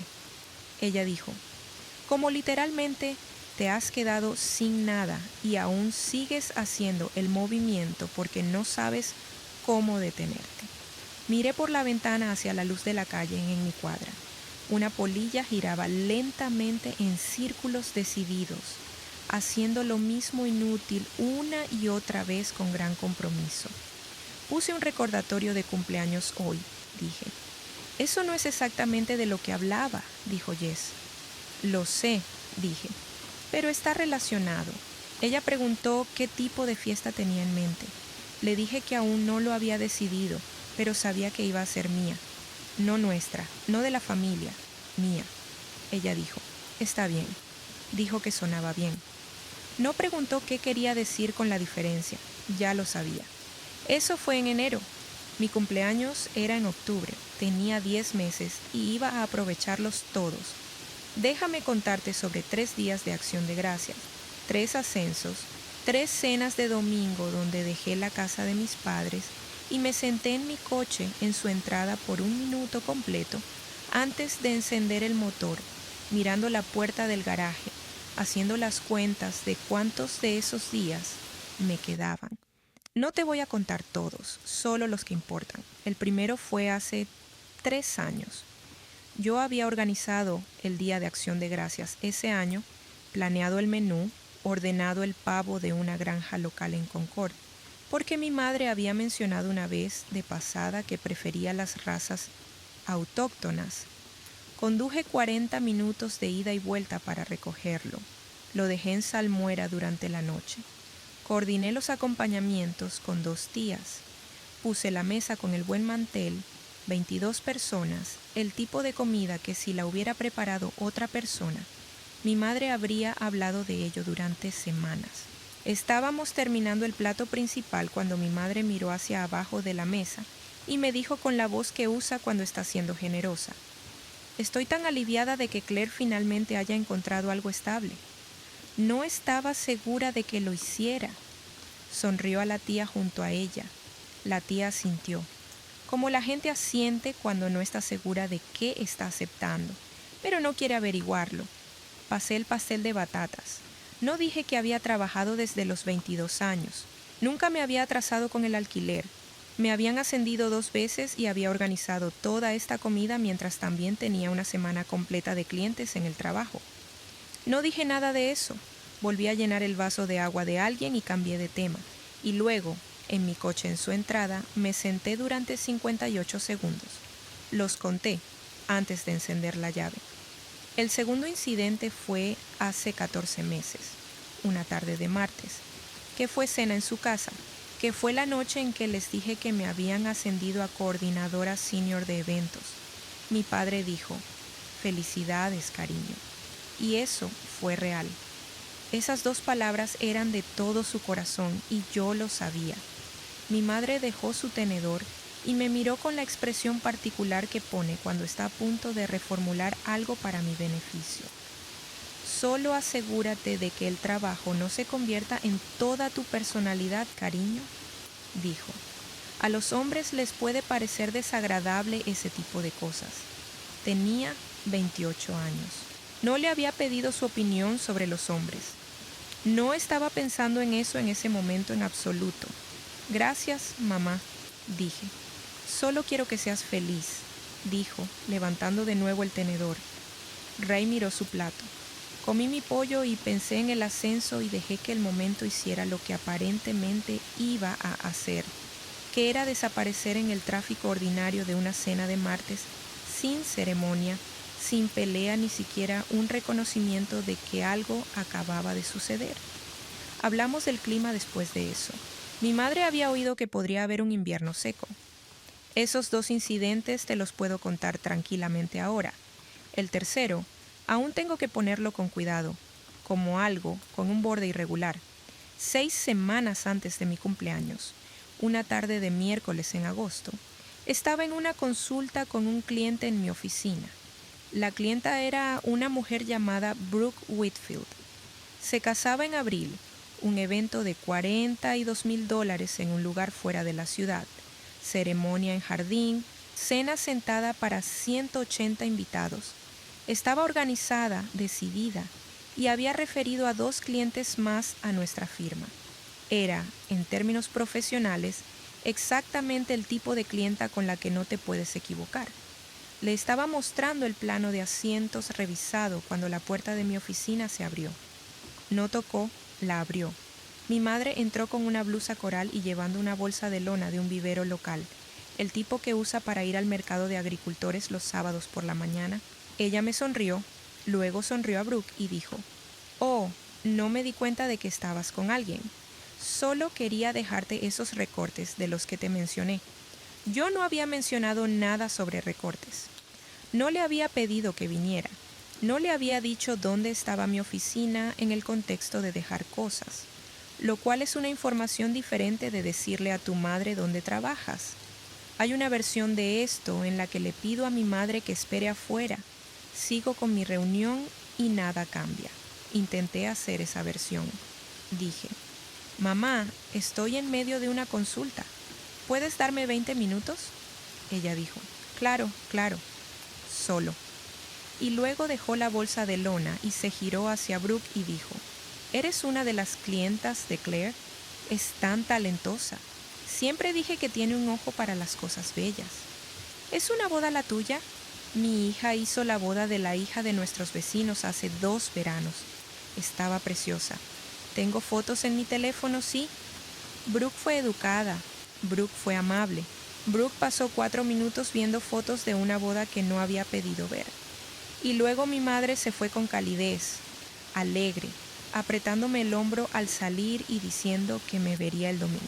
Ella dijo, como literalmente te has quedado sin nada y aún sigues haciendo el movimiento porque no sabes cómo detenerte. Miré por la ventana hacia la luz de la calle en mi cuadra. Una polilla giraba lentamente en círculos decididos, haciendo lo mismo inútil una y otra vez con gran compromiso. Puse un recordatorio de cumpleaños hoy, dije. Eso no es exactamente de lo que hablaba, dijo Jess. Lo sé, dije, pero está relacionado. Ella preguntó qué tipo de fiesta tenía en mente. Le dije que aún no lo había decidido, pero sabía que iba a ser mía. No nuestra, no de la familia, mía. Ella dijo, está bien. Dijo que sonaba bien. No preguntó qué quería decir con la diferencia, ya lo sabía. Eso fue en enero. Mi cumpleaños era en octubre, tenía 10 meses y iba a aprovecharlos todos. Déjame contarte sobre 3 días de acción de gracias, 3 ascensos, 3 cenas de domingo donde dejé la casa de mis padres y me senté en mi coche en su entrada por 1 minuto completo antes de encender el motor, mirando la puerta del garaje, haciendo las cuentas de cuántos de esos días me quedaban. No te voy a contar todos, solo los que importan. El primero fue hace 3 años. Yo había organizado el Día de Acción de Gracias ese año, planeado el menú, ordenado el pavo de una granja local en Concord, porque mi madre había mencionado una vez de pasada que prefería las razas autóctonas. Conduje 40 minutos de ida y vuelta para recogerlo. Lo dejé en salmuera durante la noche. Coordiné los acompañamientos con 2 tías. Puse la mesa con el buen mantel, 22 personas, el tipo de comida que si la hubiera preparado otra persona, mi madre habría hablado de ello durante semanas. Estábamos terminando el plato principal cuando mi madre miró hacia abajo de la mesa y me dijo con la voz que usa cuando está siendo generosa, estoy tan aliviada de que Claire finalmente haya encontrado algo estable. No estaba segura de que lo hiciera. Sonrió a la tía junto a ella. La tía asintió, como la gente asiente cuando no está segura de qué está aceptando, pero no quiere averiguarlo. Pasé el pastel de batatas. No dije que había trabajado desde los 22 años. Nunca me había atrasado con el alquiler. Me habían ascendido 2 veces y había organizado toda esta comida mientras también tenía una semana completa de clientes en el trabajo. No dije nada de eso. Volví a llenar el vaso de agua de alguien y cambié de tema. Y luego, en mi coche en su entrada, me senté durante 58 segundos. Los conté antes de encender la llave. El segundo incidente fue hace 14 meses, una tarde de martes, que fue cena en su casa, que fue la noche en que les dije que me habían ascendido a coordinadora senior de eventos. Mi padre dijo, felicidades, cariño. Y eso fue real. Esas 2 palabras eran de todo su corazón y yo lo sabía. Mi madre dejó su tenedor y me miró con la expresión particular que pone cuando está a punto de reformular algo para mi beneficio. Solo asegúrate de que el trabajo no se convierta en toda tu personalidad, cariño, dijo. A los hombres les puede parecer desagradable ese tipo de cosas. Tenía 28 años. No le había pedido su opinión sobre los hombres. No estaba pensando en eso en ese momento en absoluto. Gracias, mamá, dije. Solo quiero que seas feliz, dijo, levantando de nuevo el tenedor. Ray miró su plato. Comí mi pollo y pensé en el ascenso y dejé que el momento hiciera lo que aparentemente iba a hacer, que era desaparecer en el tráfico ordinario de una cena de martes, sin ceremonia, sin pelea ni siquiera un reconocimiento de que algo acababa de suceder. Hablamos del clima después de eso. Mi madre había oído que podría haber un invierno seco. Esos 2 incidentes te los puedo contar tranquilamente ahora. El tercero, aún tengo que ponerlo con cuidado, como algo con un borde irregular. 6 semanas antes de mi cumpleaños, una tarde de miércoles en agosto, estaba en una consulta con un cliente en mi oficina. La clienta era una mujer llamada Brooke Whitfield. Se casaba en abril, un evento de $42,000 en un lugar fuera de la ciudad, ceremonia en jardín, cena sentada para 180 invitados. Estaba organizada, decidida, y había referido a 2 clientes más a nuestra firma. Era, en términos profesionales, exactamente el tipo de clienta con la que no te puedes equivocar. Le estaba mostrando el plano de asientos revisado cuando la puerta de mi oficina se abrió. No tocó, la abrió. Mi madre entró con una blusa coral y llevando una bolsa de lona de un vivero local, el tipo que usa para ir al mercado de agricultores los sábados por la mañana. Ella me sonrió, luego sonrió a Brooke y dijo: «Oh, no me di cuenta de que estabas con alguien. Solo quería dejarte esos recortes de los que te mencioné». Yo no había mencionado nada sobre recortes. No le había pedido que viniera. No le había dicho dónde estaba mi oficina en el contexto de dejar cosas, lo cual es una información diferente de decirle a tu madre dónde trabajas. Hay una versión de esto en la que le pido a mi madre que espere afuera. Sigo con mi reunión y nada cambia. Intenté hacer esa versión. Dije: «Mamá, estoy en medio de una consulta. ¿Puedes darme 20 minutos?» Ella dijo: «Claro, claro». Solo. Y luego dejó la bolsa de lona y se giró hacia Brooke y dijo: «¿Eres una de las clientas de Claire? Es tan talentosa. Siempre dije que tiene un ojo para las cosas bellas». «¿Es una boda la tuya?» «Mi hija hizo la boda de la hija de nuestros vecinos hace 2 veranos. Estaba preciosa. Tengo fotos en mi teléfono, sí». Brooke fue educada. Brooke fue amable. Brooke pasó 4 minutos viendo fotos de una boda que no había pedido ver. Y luego mi madre se fue con calidez, alegre, apretándome el hombro al salir y diciendo que me vería el domingo.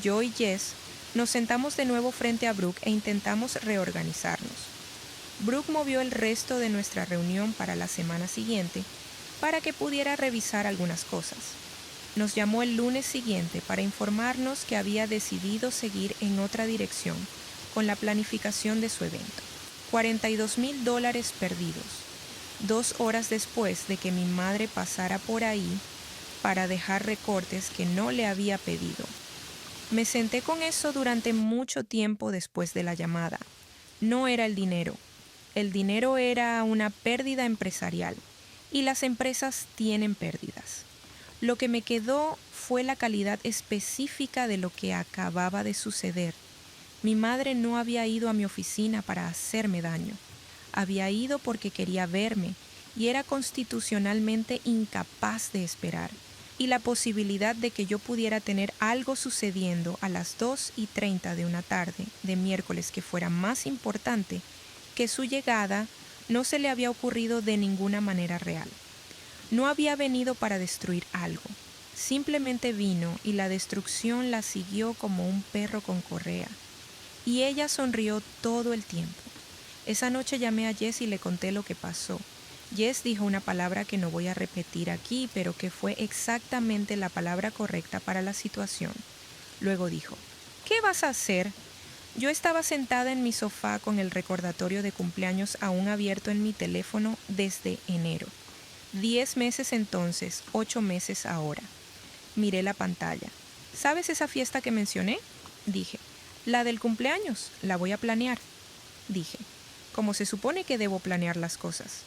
Yo y Jess nos sentamos de nuevo frente a Brooke e intentamos reorganizarnos. Brooke movió el resto de nuestra reunión para la semana siguiente para que pudiera revisar algunas cosas. Nos llamó el lunes siguiente para informarnos que había decidido seguir en otra dirección con la planificación de su evento. $42,000 perdidos, 2 horas después de que mi madre pasara por ahí para dejar recortes que no le había pedido. Me senté con eso durante mucho tiempo después de la llamada. No era el dinero. El dinero era una pérdida empresarial, y las empresas tienen pérdidas. Lo que me quedó fue la calidad específica de lo que acababa de suceder. Mi madre no había ido a mi oficina para hacerme daño. Había ido porque quería verme y era constitucionalmente incapaz de esperar. Y la posibilidad de que yo pudiera tener algo sucediendo a las 2:30 de una tarde de miércoles que fuera más importante que su llegada no se le había ocurrido de ninguna manera real. No había venido para destruir algo. Simplemente vino y la destrucción la siguió como un perro con correa. Y ella sonrió todo el tiempo. Esa noche llamé a Jess y le conté lo que pasó. Jess dijo una palabra que no voy a repetir aquí, pero que fue exactamente la palabra correcta para la situación. Luego dijo: «¿Qué vas a hacer?» Yo estaba sentada en mi sofá con el recordatorio de cumpleaños aún abierto en mi teléfono desde enero. 10 meses entonces, 8 meses ahora. Miré la pantalla. ¿Sabes esa fiesta que mencioné?, dije. «La del cumpleaños, la voy a planear», dije. «Como se supone que debo planear las cosas».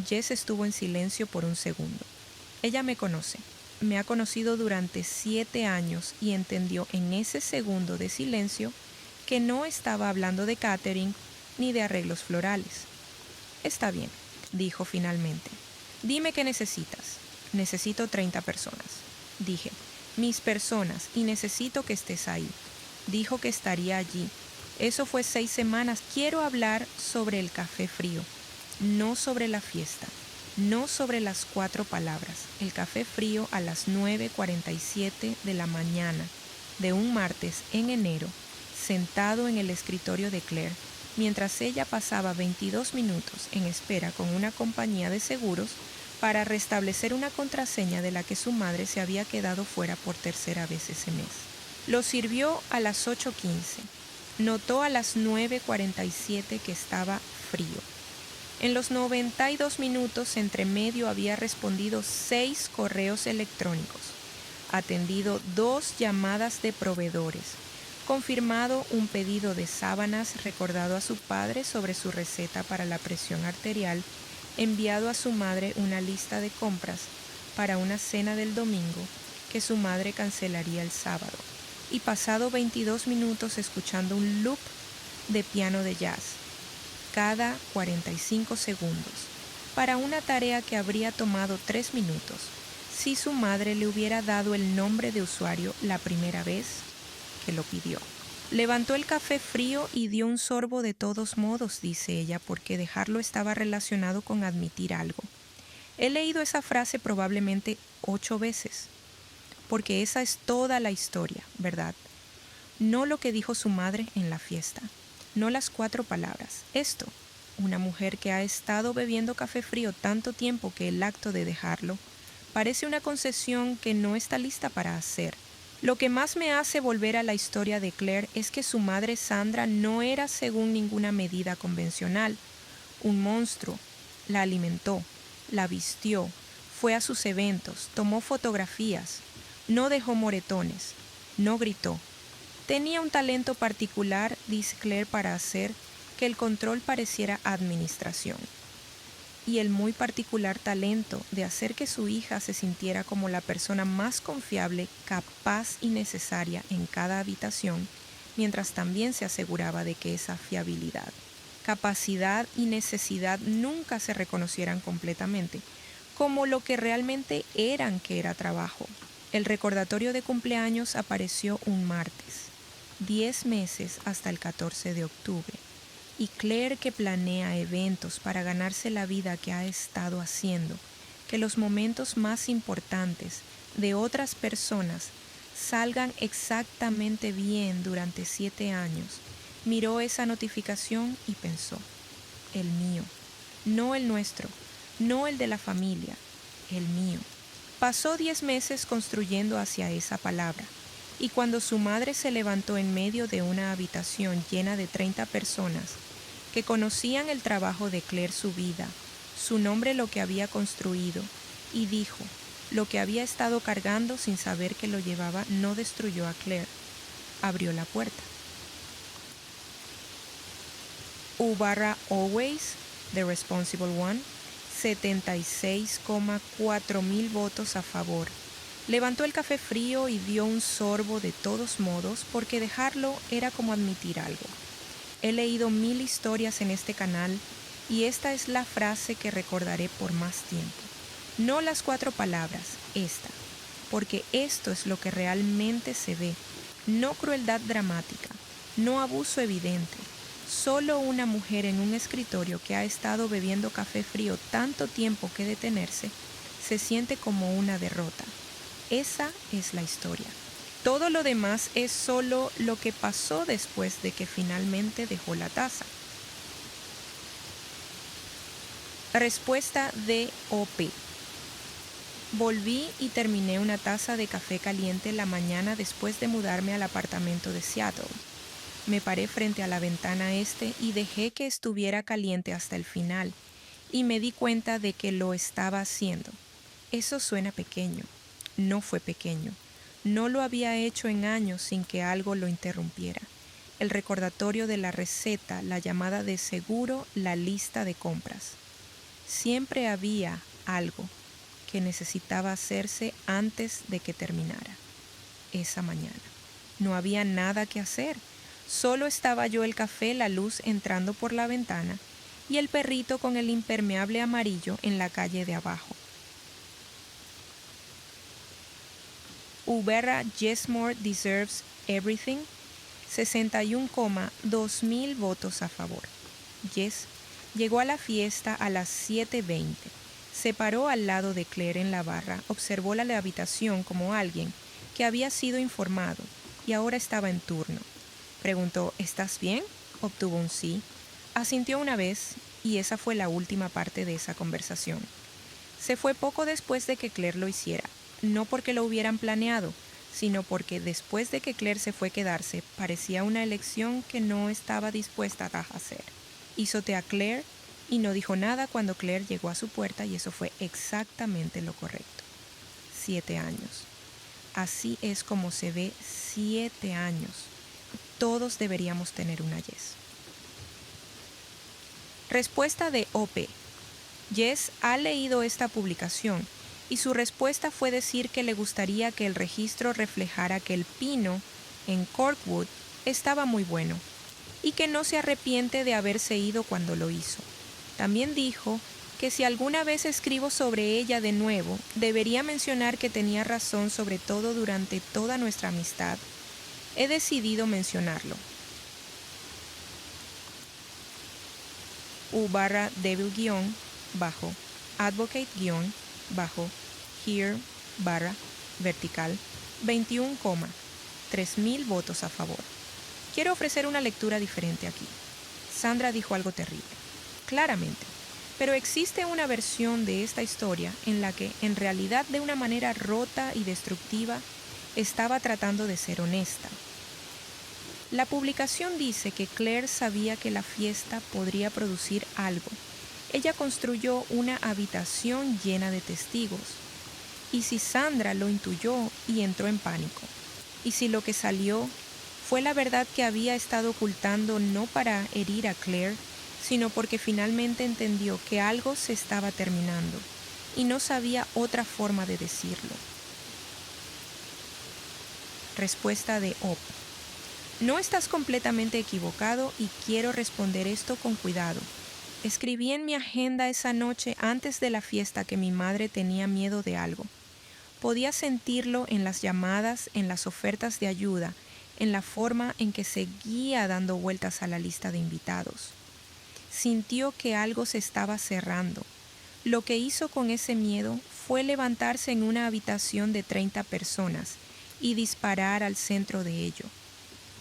Jess estuvo en silencio por un segundo. Ella me conoce. Me ha conocido durante 7 años y entendió en ese segundo de silencio que no estaba hablando de catering ni de arreglos florales. «Está bien», dijo finalmente. «Dime qué necesitas». «Necesito 30 personas», dije. «Mis personas, y necesito que estés ahí». Dijo que estaría allí. Eso fue 6 semanas. Quiero hablar sobre el café frío, no sobre la fiesta, no sobre las 4 palabras. El café frío a las 9:47 de la mañana de un martes en enero, sentado en el escritorio de Claire, mientras ella pasaba 22 minutos en espera con una compañía de seguros para restablecer una contraseña de la que su madre se había quedado fuera por 3ª vez ese mes. Lo sirvió a las 8:15. Notó a las 9:47 que estaba frío. En los 92 minutos entre medio había respondido 6 correos electrónicos, atendido 2 llamadas de proveedores, confirmado un pedido de sábanas recordado a su padre sobre su receta para la presión arterial, enviado a su madre una lista de compras para una cena del domingo que su madre cancelaría el sábado, y pasado 22 minutos escuchando un loop de piano de jazz cada 45 segundos, para una tarea que habría tomado 3 minutos si su madre le hubiera dado el nombre de usuario la primera vez que lo pidió. Levantó el café frío y dio un sorbo de todos modos, dice ella, porque dejarlo estaba relacionado con admitir algo. He leído esa frase probablemente 8 veces, porque esa es toda la historia, ¿verdad? No lo que dijo su madre en la fiesta. No las 4 palabras. Esto, una mujer que ha estado bebiendo café frío tanto tiempo que el acto de dejarlo parece una concesión que no está lista para hacer. Lo que más me hace volver a la historia de Claire es que su madre Sandra no era según ninguna medida convencional. Un monstruo. La alimentó, la vistió, fue a sus eventos, tomó fotografías, no dejó moretones, no gritó. Tenía un talento particular, dice Claire, para hacer que el control pareciera administración. Y el muy particular talento de hacer que su hija se sintiera como la persona más confiable, capaz y necesaria en cada habitación, mientras también se aseguraba de que esa fiabilidad, capacidad y necesidad nunca se reconocieran completamente, como lo que realmente eran, que era trabajo. El recordatorio de cumpleaños apareció un martes. 10 meses hasta el 14 de octubre, y Claire, que planea eventos para ganarse la vida que ha estado haciendo, que los momentos más importantes de otras personas salgan exactamente bien durante 7 años, miró esa notificación y pensó: el mío, no el nuestro, no el de la familia, el mío. Pasó 10 meses construyendo hacia esa palabra. Y cuando su madre se levantó en medio de una habitación llena de 30 personas que conocían el trabajo de Claire, su vida, su nombre, lo que había construido, y dijo lo que había estado cargando sin saber que lo llevaba, no destruyó a Claire, abrió la puerta. U/Always, The Responsible One, 76,4 mil votos a favor. Levantó el café frío y dio un sorbo de todos modos, porque dejarlo era como admitir algo. He leído 1000 historias en este canal y esta es la frase que recordaré por más tiempo. No las 4 palabras, esta, porque esto es lo que realmente se ve. No crueldad dramática, no abuso evidente, solo una mujer en un escritorio que ha estado bebiendo café frío tanto tiempo que detenerse se siente como una derrota. Esa es la historia. Todo lo demás es solo lo que pasó después de que finalmente dejó la taza. Respuesta de OP. Volví y terminé una taza de café caliente la mañana después de mudarme al apartamento de Seattle. Me paré frente a la ventana este y dejé que estuviera caliente hasta el final, y me di cuenta de que lo estaba haciendo. Eso suena pequeño. No fue pequeño. No lo había hecho en años sin que algo lo interrumpiera. El recordatorio de la receta, la llamada de seguro, la lista de compras. Siempre había algo que necesitaba hacerse antes de que terminara. Esa mañana. No había nada que hacer. Solo estaba yo, el café, la luz entrando por la ventana y el perrito con el impermeable amarillo en la calle de abajo. Uberra Jesmore Deserves Everything, 61,2 mil votos a favor. Jess llegó a la fiesta a las 7:20. Se paró al lado de Claire en la barra, observó la habitación como alguien que había sido informado y ahora estaba en turno. Preguntó: ¿estás bien? Obtuvo un sí. Asintió una vez y esa fue la última parte de esa conversación. Se fue poco después de que Claire lo hiciera. No porque lo hubieran planeado, sino porque después de que Claire se fue a quedarse, parecía una elección que no estaba dispuesta a hacer. Hizo té a Claire y no dijo nada cuando Claire llegó a su puerta y eso fue exactamente lo correcto. 7 años. Así es como se ve 7 años. Todos deberíamos tener una Jess. Respuesta de OP. Jess ha leído esta publicación y su respuesta fue decir que le gustaría que el registro reflejara que el pino en Corkwood estaba muy bueno y que no se arrepiente de haberse ido cuando lo hizo. También dijo que si alguna vez escribo sobre ella de nuevo, debería mencionar que tenía razón sobre todo durante toda nuestra amistad. He decidido mencionarlo. U_advocate_here_vertical 21, 3000 votos a favor. Quiero ofrecer una lectura diferente aquí. Sandra dijo algo terrible, claramente, pero existe una versión de esta historia en la que, en realidad de una manera rota y destructiva, estaba tratando de ser honesta. La publicación dice que Claire sabía que la fiesta podría producir algo. Ella construyó una habitación llena de testigos. ¿Y si Sandra lo intuyó y entró en pánico? ¿Y si lo que salió fue la verdad que había estado ocultando no para herir a Claire, sino porque finalmente entendió que algo se estaba terminando y no sabía otra forma de decirlo? Respuesta de OP. No estás completamente equivocado y quiero responder esto con cuidado. Escribí en mi agenda esa noche antes de la fiesta que mi madre tenía miedo de algo. Podía sentirlo en las llamadas, en las ofertas de ayuda, en la forma en que seguía dando vueltas a la lista de invitados. Sintió que algo se estaba cerrando. Lo que hizo con ese miedo fue levantarse en una habitación de 30 personas y disparar al centro de ello.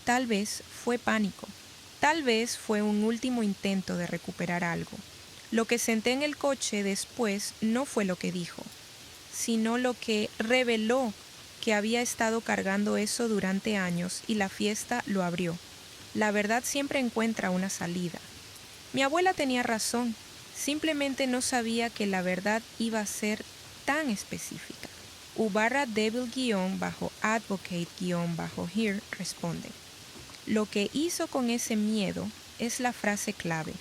Tal vez fue pánico. Tal vez fue un último intento de recuperar algo. Lo que senté en el coche después no fue lo que dijo, sino lo que reveló que había estado cargando eso durante años y la fiesta lo abrió. La verdad siempre encuentra una salida. Mi abuela tenía razón. Simplemente no sabía que la verdad iba a ser tan específica. U_advocate_here responde. Lo que hizo con ese miedo es la frase clave.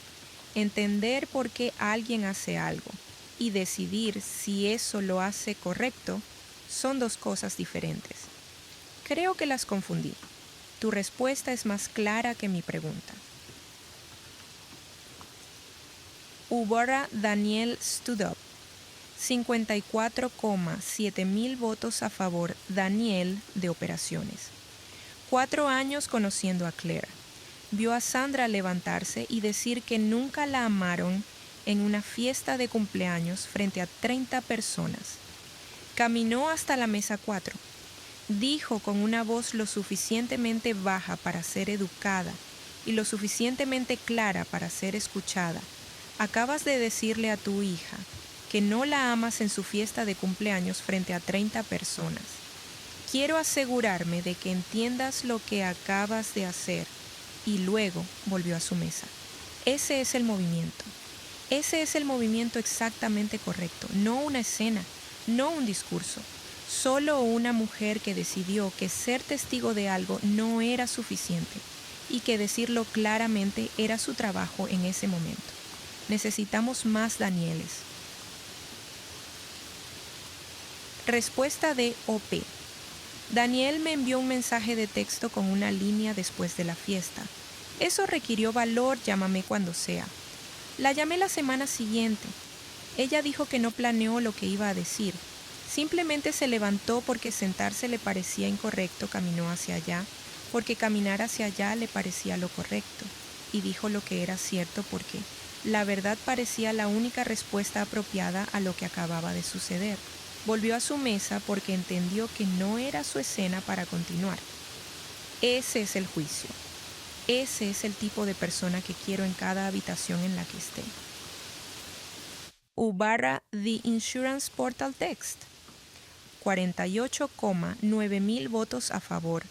Entender por qué alguien hace algo y decidir si eso lo hace correcto son dos cosas diferentes. Creo que las confundí. Tu respuesta es más clara que mi pregunta. Ubora Daniel stood up. 54,7 votos a favor. Daniel de operaciones. 4 años conociendo a Claire. Vio a Sandra levantarse y decir que nunca la amaron en una fiesta de cumpleaños frente a 30 personas. Caminó hasta la mesa 4. Dijo con una voz lo suficientemente baja para ser educada y lo suficientemente clara para ser escuchada. Acabas de decirle a tu hija que no la amas en su fiesta de cumpleaños frente a 30 personas. Quiero asegurarme de que entiendas lo que acabas de hacer. Y luego volvió a su mesa. Ese es el movimiento. Ese es el movimiento exactamente correcto. No una escena, no un discurso. Solo una mujer que decidió que ser testigo de algo no era suficiente y que decirlo claramente era su trabajo en ese momento. Necesitamos más Danieles. Respuesta de OP. Daniel me envió un mensaje de texto con una línea después de la fiesta. Eso requirió valor, llámame cuando sea. La llamé la semana siguiente. Ella dijo que no planeó lo que iba a decir. Simplemente se levantó porque sentarse le parecía incorrecto, caminó hacia allá, porque caminar hacia allá le parecía lo correcto, y dijo lo que era cierto porque la verdad parecía la única respuesta apropiada a lo que acababa de suceder. Volvió a su mesa porque entendió que no era su escena para continuar. Ese es el juicio. Ese es el tipo de persona que quiero en cada habitación en la que esté. The Insurance Portal Text. 48,9 votos a favor.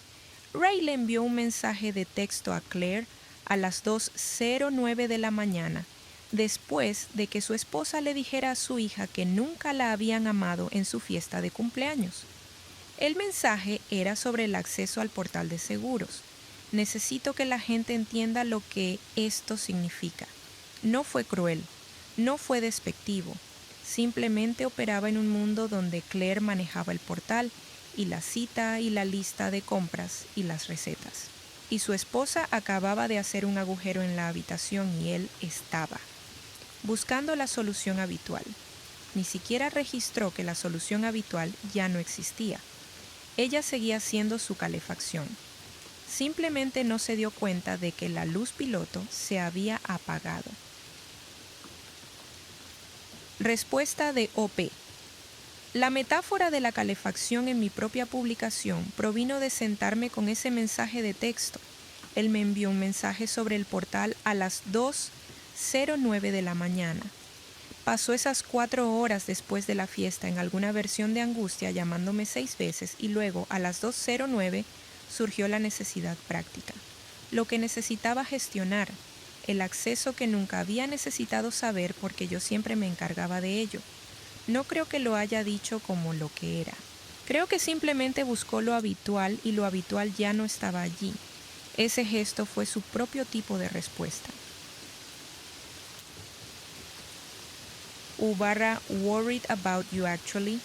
Ray le envió un mensaje de texto a Claire a las 2:09 de la mañana, después de que su esposa le dijera a su hija que nunca la habían amado en su fiesta de cumpleaños. El mensaje era sobre el acceso al portal de seguros. Necesito que la gente entienda lo que esto significa. No fue cruel, no fue despectivo. Simplemente operaba en un mundo donde Claire manejaba el portal y la cita y la lista de compras y las recetas. Y su esposa acababa de hacer un agujero en la habitación y él estaba buscando la solución habitual. Ni siquiera registró que la solución habitual ya no existía. Ella seguía haciendo su calefacción. Simplemente no se dio cuenta de que la luz piloto se había apagado. Respuesta de OP. La metáfora de la calefacción en mi propia publicación provino de sentarme con ese mensaje de texto. Él me envió un mensaje sobre el portal a las 2:09 de la mañana. Pasó esas 4 horas después de la fiesta en alguna versión de angustia llamándome 6 veces y luego a las 2:09 surgió la necesidad práctica. Lo que necesitaba gestionar, el acceso que nunca había necesitado saber porque yo siempre me encargaba de ello. No creo que lo haya dicho como lo que era. Creo que simplemente buscó lo habitual y lo habitual ya no estaba allí. Ese gesto fue su propio tipo de respuesta. U/Worried About You Actually,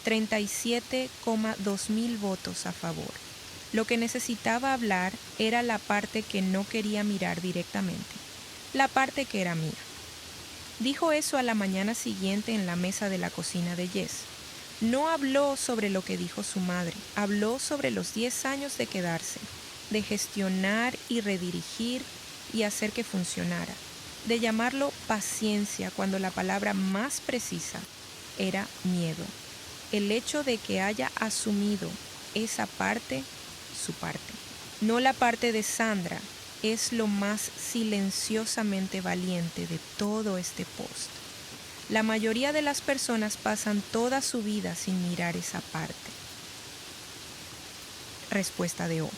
37,2 mil votos a favor. Lo que necesitaba hablar era la parte que no quería mirar directamente, la parte que era mía. Dijo eso a la mañana siguiente en la mesa de la cocina de Jess. No habló sobre lo que dijo su madre, habló sobre los 10 años de quedarse, de gestionar y redirigir y hacer que funcionara, de llamarlo paciencia cuando la palabra más precisa era miedo. El hecho de que haya asumido esa parte, su parte, no la parte de Sandra, es lo más silenciosamente valiente de todo este post. La mayoría de las personas pasan toda su vida sin mirar esa parte. Respuesta de O.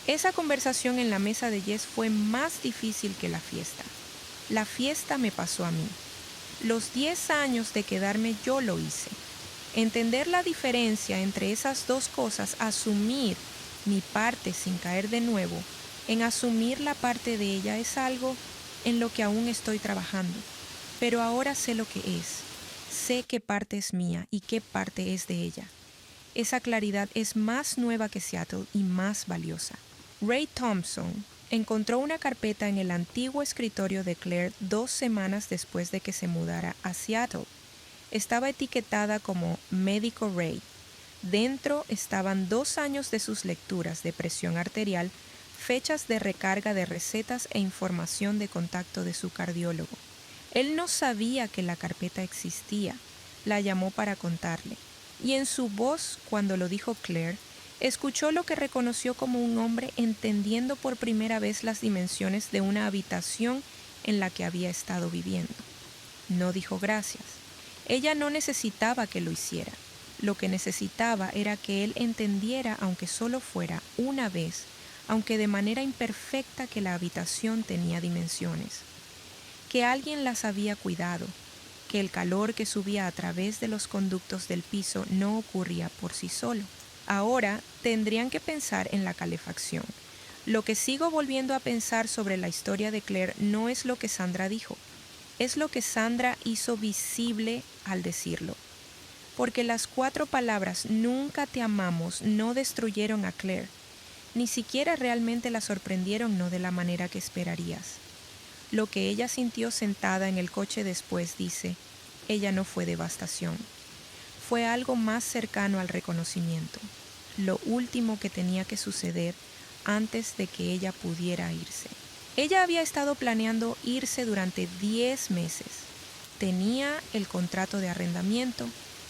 Esa conversación en la mesa de Jess fue más difícil que la fiesta. La fiesta me pasó a mí. Los 10 años de quedarme yo lo hice. Entender la diferencia entre esas dos cosas, asumir mi parte sin caer de nuevo, en asumir la parte de ella es algo en lo que aún estoy trabajando. Pero ahora sé lo que es. Sé qué parte es mía y qué parte es de ella. Esa claridad es más nueva que Seattle y más valiosa. Ray Thompson encontró una carpeta en el antiguo escritorio de Claire 2 semanas después de que se mudara a Seattle. Estaba etiquetada como Médico Ray. Dentro estaban 2 años de sus lecturas de presión arterial, fechas de recarga de recetas e información de contacto de su cardiólogo. Él no sabía que la carpeta existía. La llamó para contarle. Y en su voz, cuando lo dijo Claire, escuchó lo que reconoció como un hombre entendiendo por primera vez las dimensiones de una habitación en la que había estado viviendo. No dijo gracias. Ella no necesitaba que lo hiciera. Lo que necesitaba era que él entendiera, aunque solo fuera una vez, aunque de manera imperfecta, que la habitación tenía dimensiones, que alguien las había cuidado, que el calor que subía a través de los conductos del piso no ocurría por sí solo. Ahora tendrían que pensar en la calefacción. Lo que sigo volviendo a pensar sobre la historia de Claire no es lo que Sandra dijo, es lo que Sandra hizo visible al decirlo. Porque las 4 palabras "nunca te amamos" no destruyeron a Claire. Ni siquiera realmente la sorprendieron, no de la manera que esperarías. Lo que ella sintió sentada en el coche después, dice, ella no fue devastación. Fue algo más cercano al reconocimiento, lo último que tenía que suceder antes de que ella pudiera irse. Ella había estado planeando irse durante 10 meses. Tenía el contrato de arrendamiento,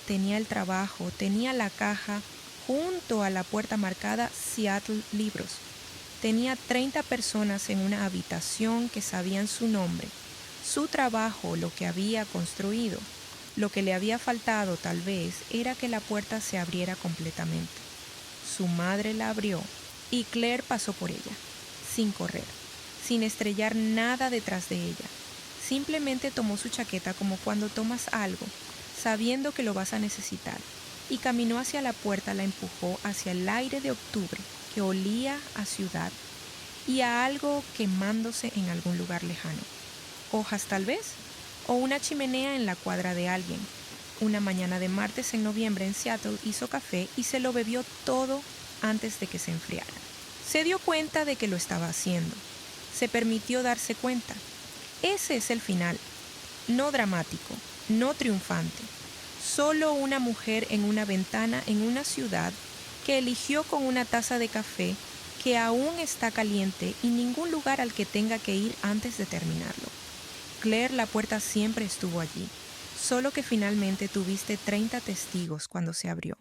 tenía el trabajo, tenía la caja junto a la puerta marcada Seattle Libros. Tenía 30 personas en una habitación que sabían su nombre, su trabajo, lo que había construido. Lo que le había faltado, tal vez, era que la puerta se abriera completamente. Su madre la abrió y Claire pasó por ella, sin correr, sin estrellar nada detrás de ella, Simplemente tomó su chaqueta como cuando tomas algo, sabiendo que lo vas a necesitar, y caminó hacia la puerta. La empujó hacia el aire de octubre, que olía a ciudad y a algo quemándose en algún lugar lejano. Hojas tal vez, o una chimenea en la cuadra de alguien. Una mañana de martes en noviembre en Seattle hizo café y se lo bebió todo antes de que se enfriara. Se dio cuenta de que lo estaba haciendo. Se permitió darse cuenta. Ese es el final. No dramático, no triunfante. Solo una mujer en una ventana en una ciudad que eligió con una taza de café que aún está caliente y ningún lugar al que tenga que ir antes de terminarlo. Claire, la puerta siempre estuvo allí, solo que finalmente tuviste 30 testigos cuando se abrió.